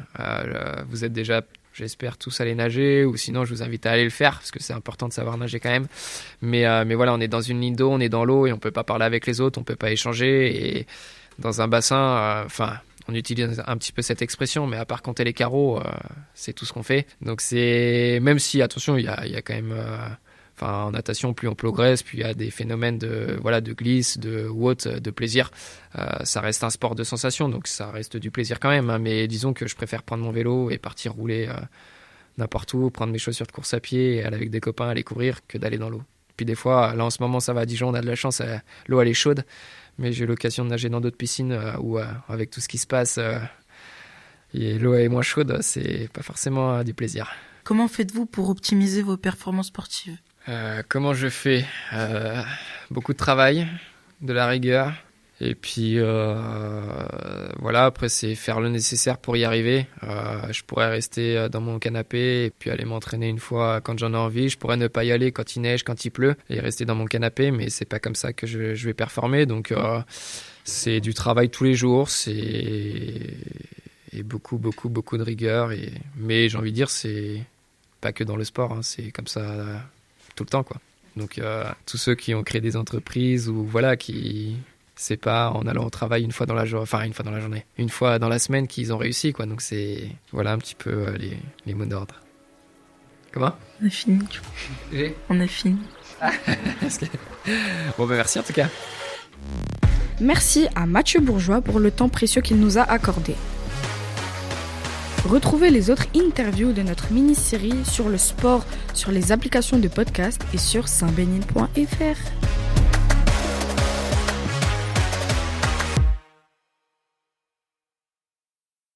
Vous êtes déjà, j'espère tous aller nager, ou sinon je vous invite à aller le faire parce que c'est important de savoir nager quand même. Mais voilà, on est dans une ligne d'eau, on est dans l'eau et on peut pas parler avec les autres, on peut pas échanger. Et dans un bassin, on utilise un petit peu cette expression, mais à part compter les carreaux, c'est tout ce qu'on fait. Donc c'est, même si attention, il y a quand même, en natation, plus on progresse, plus il y a des phénomènes de glisse, ou autre, de plaisir. Ça reste un sport de sensation, donc ça reste du plaisir quand même. Hein, mais disons que je préfère prendre mon vélo et partir rouler n'importe où, prendre mes chaussures de course à pied et aller avec des copains aller courir que d'aller dans l'eau. Puis des fois, là en ce moment ça va à Dijon, on a de la chance, l'eau elle est chaude, mais j'ai eu l'occasion de nager dans d'autres piscines où avec tout ce qui se passe, et l'eau est moins chaude, c'est pas forcément du plaisir. Comment faites-vous pour optimiser vos performances sportives ? Comment je fais ? Beaucoup de travail, de la rigueur, et puis voilà, après c'est faire le nécessaire pour y arriver. Je pourrais rester dans mon canapé et puis aller m'entraîner une fois quand j'en ai envie. Je pourrais ne pas y aller quand il neige, quand il pleut, et rester dans mon canapé, mais c'est pas comme ça que je vais performer. Donc c'est du travail tous les jours, et beaucoup de rigueur. Mais j'ai envie de dire, c'est pas que dans le sport, hein, c'est comme ça tout le temps, quoi. Donc tous ceux qui ont créé des entreprises ou voilà, c'est pas en allant au travail une fois dans la journée, une fois dans la semaine qu'ils ont réussi, quoi. Donc c'est voilà un petit peu les mots d'ordre. Comment ? On a fini. On a fini. Bon merci en tout cas. Merci à Mathieu Bourgeois pour le temps précieux qu'il nous a accordé. Retrouvez les autres interviews de notre mini-série sur le sport, sur les applications de podcast et sur saintbenin.fr.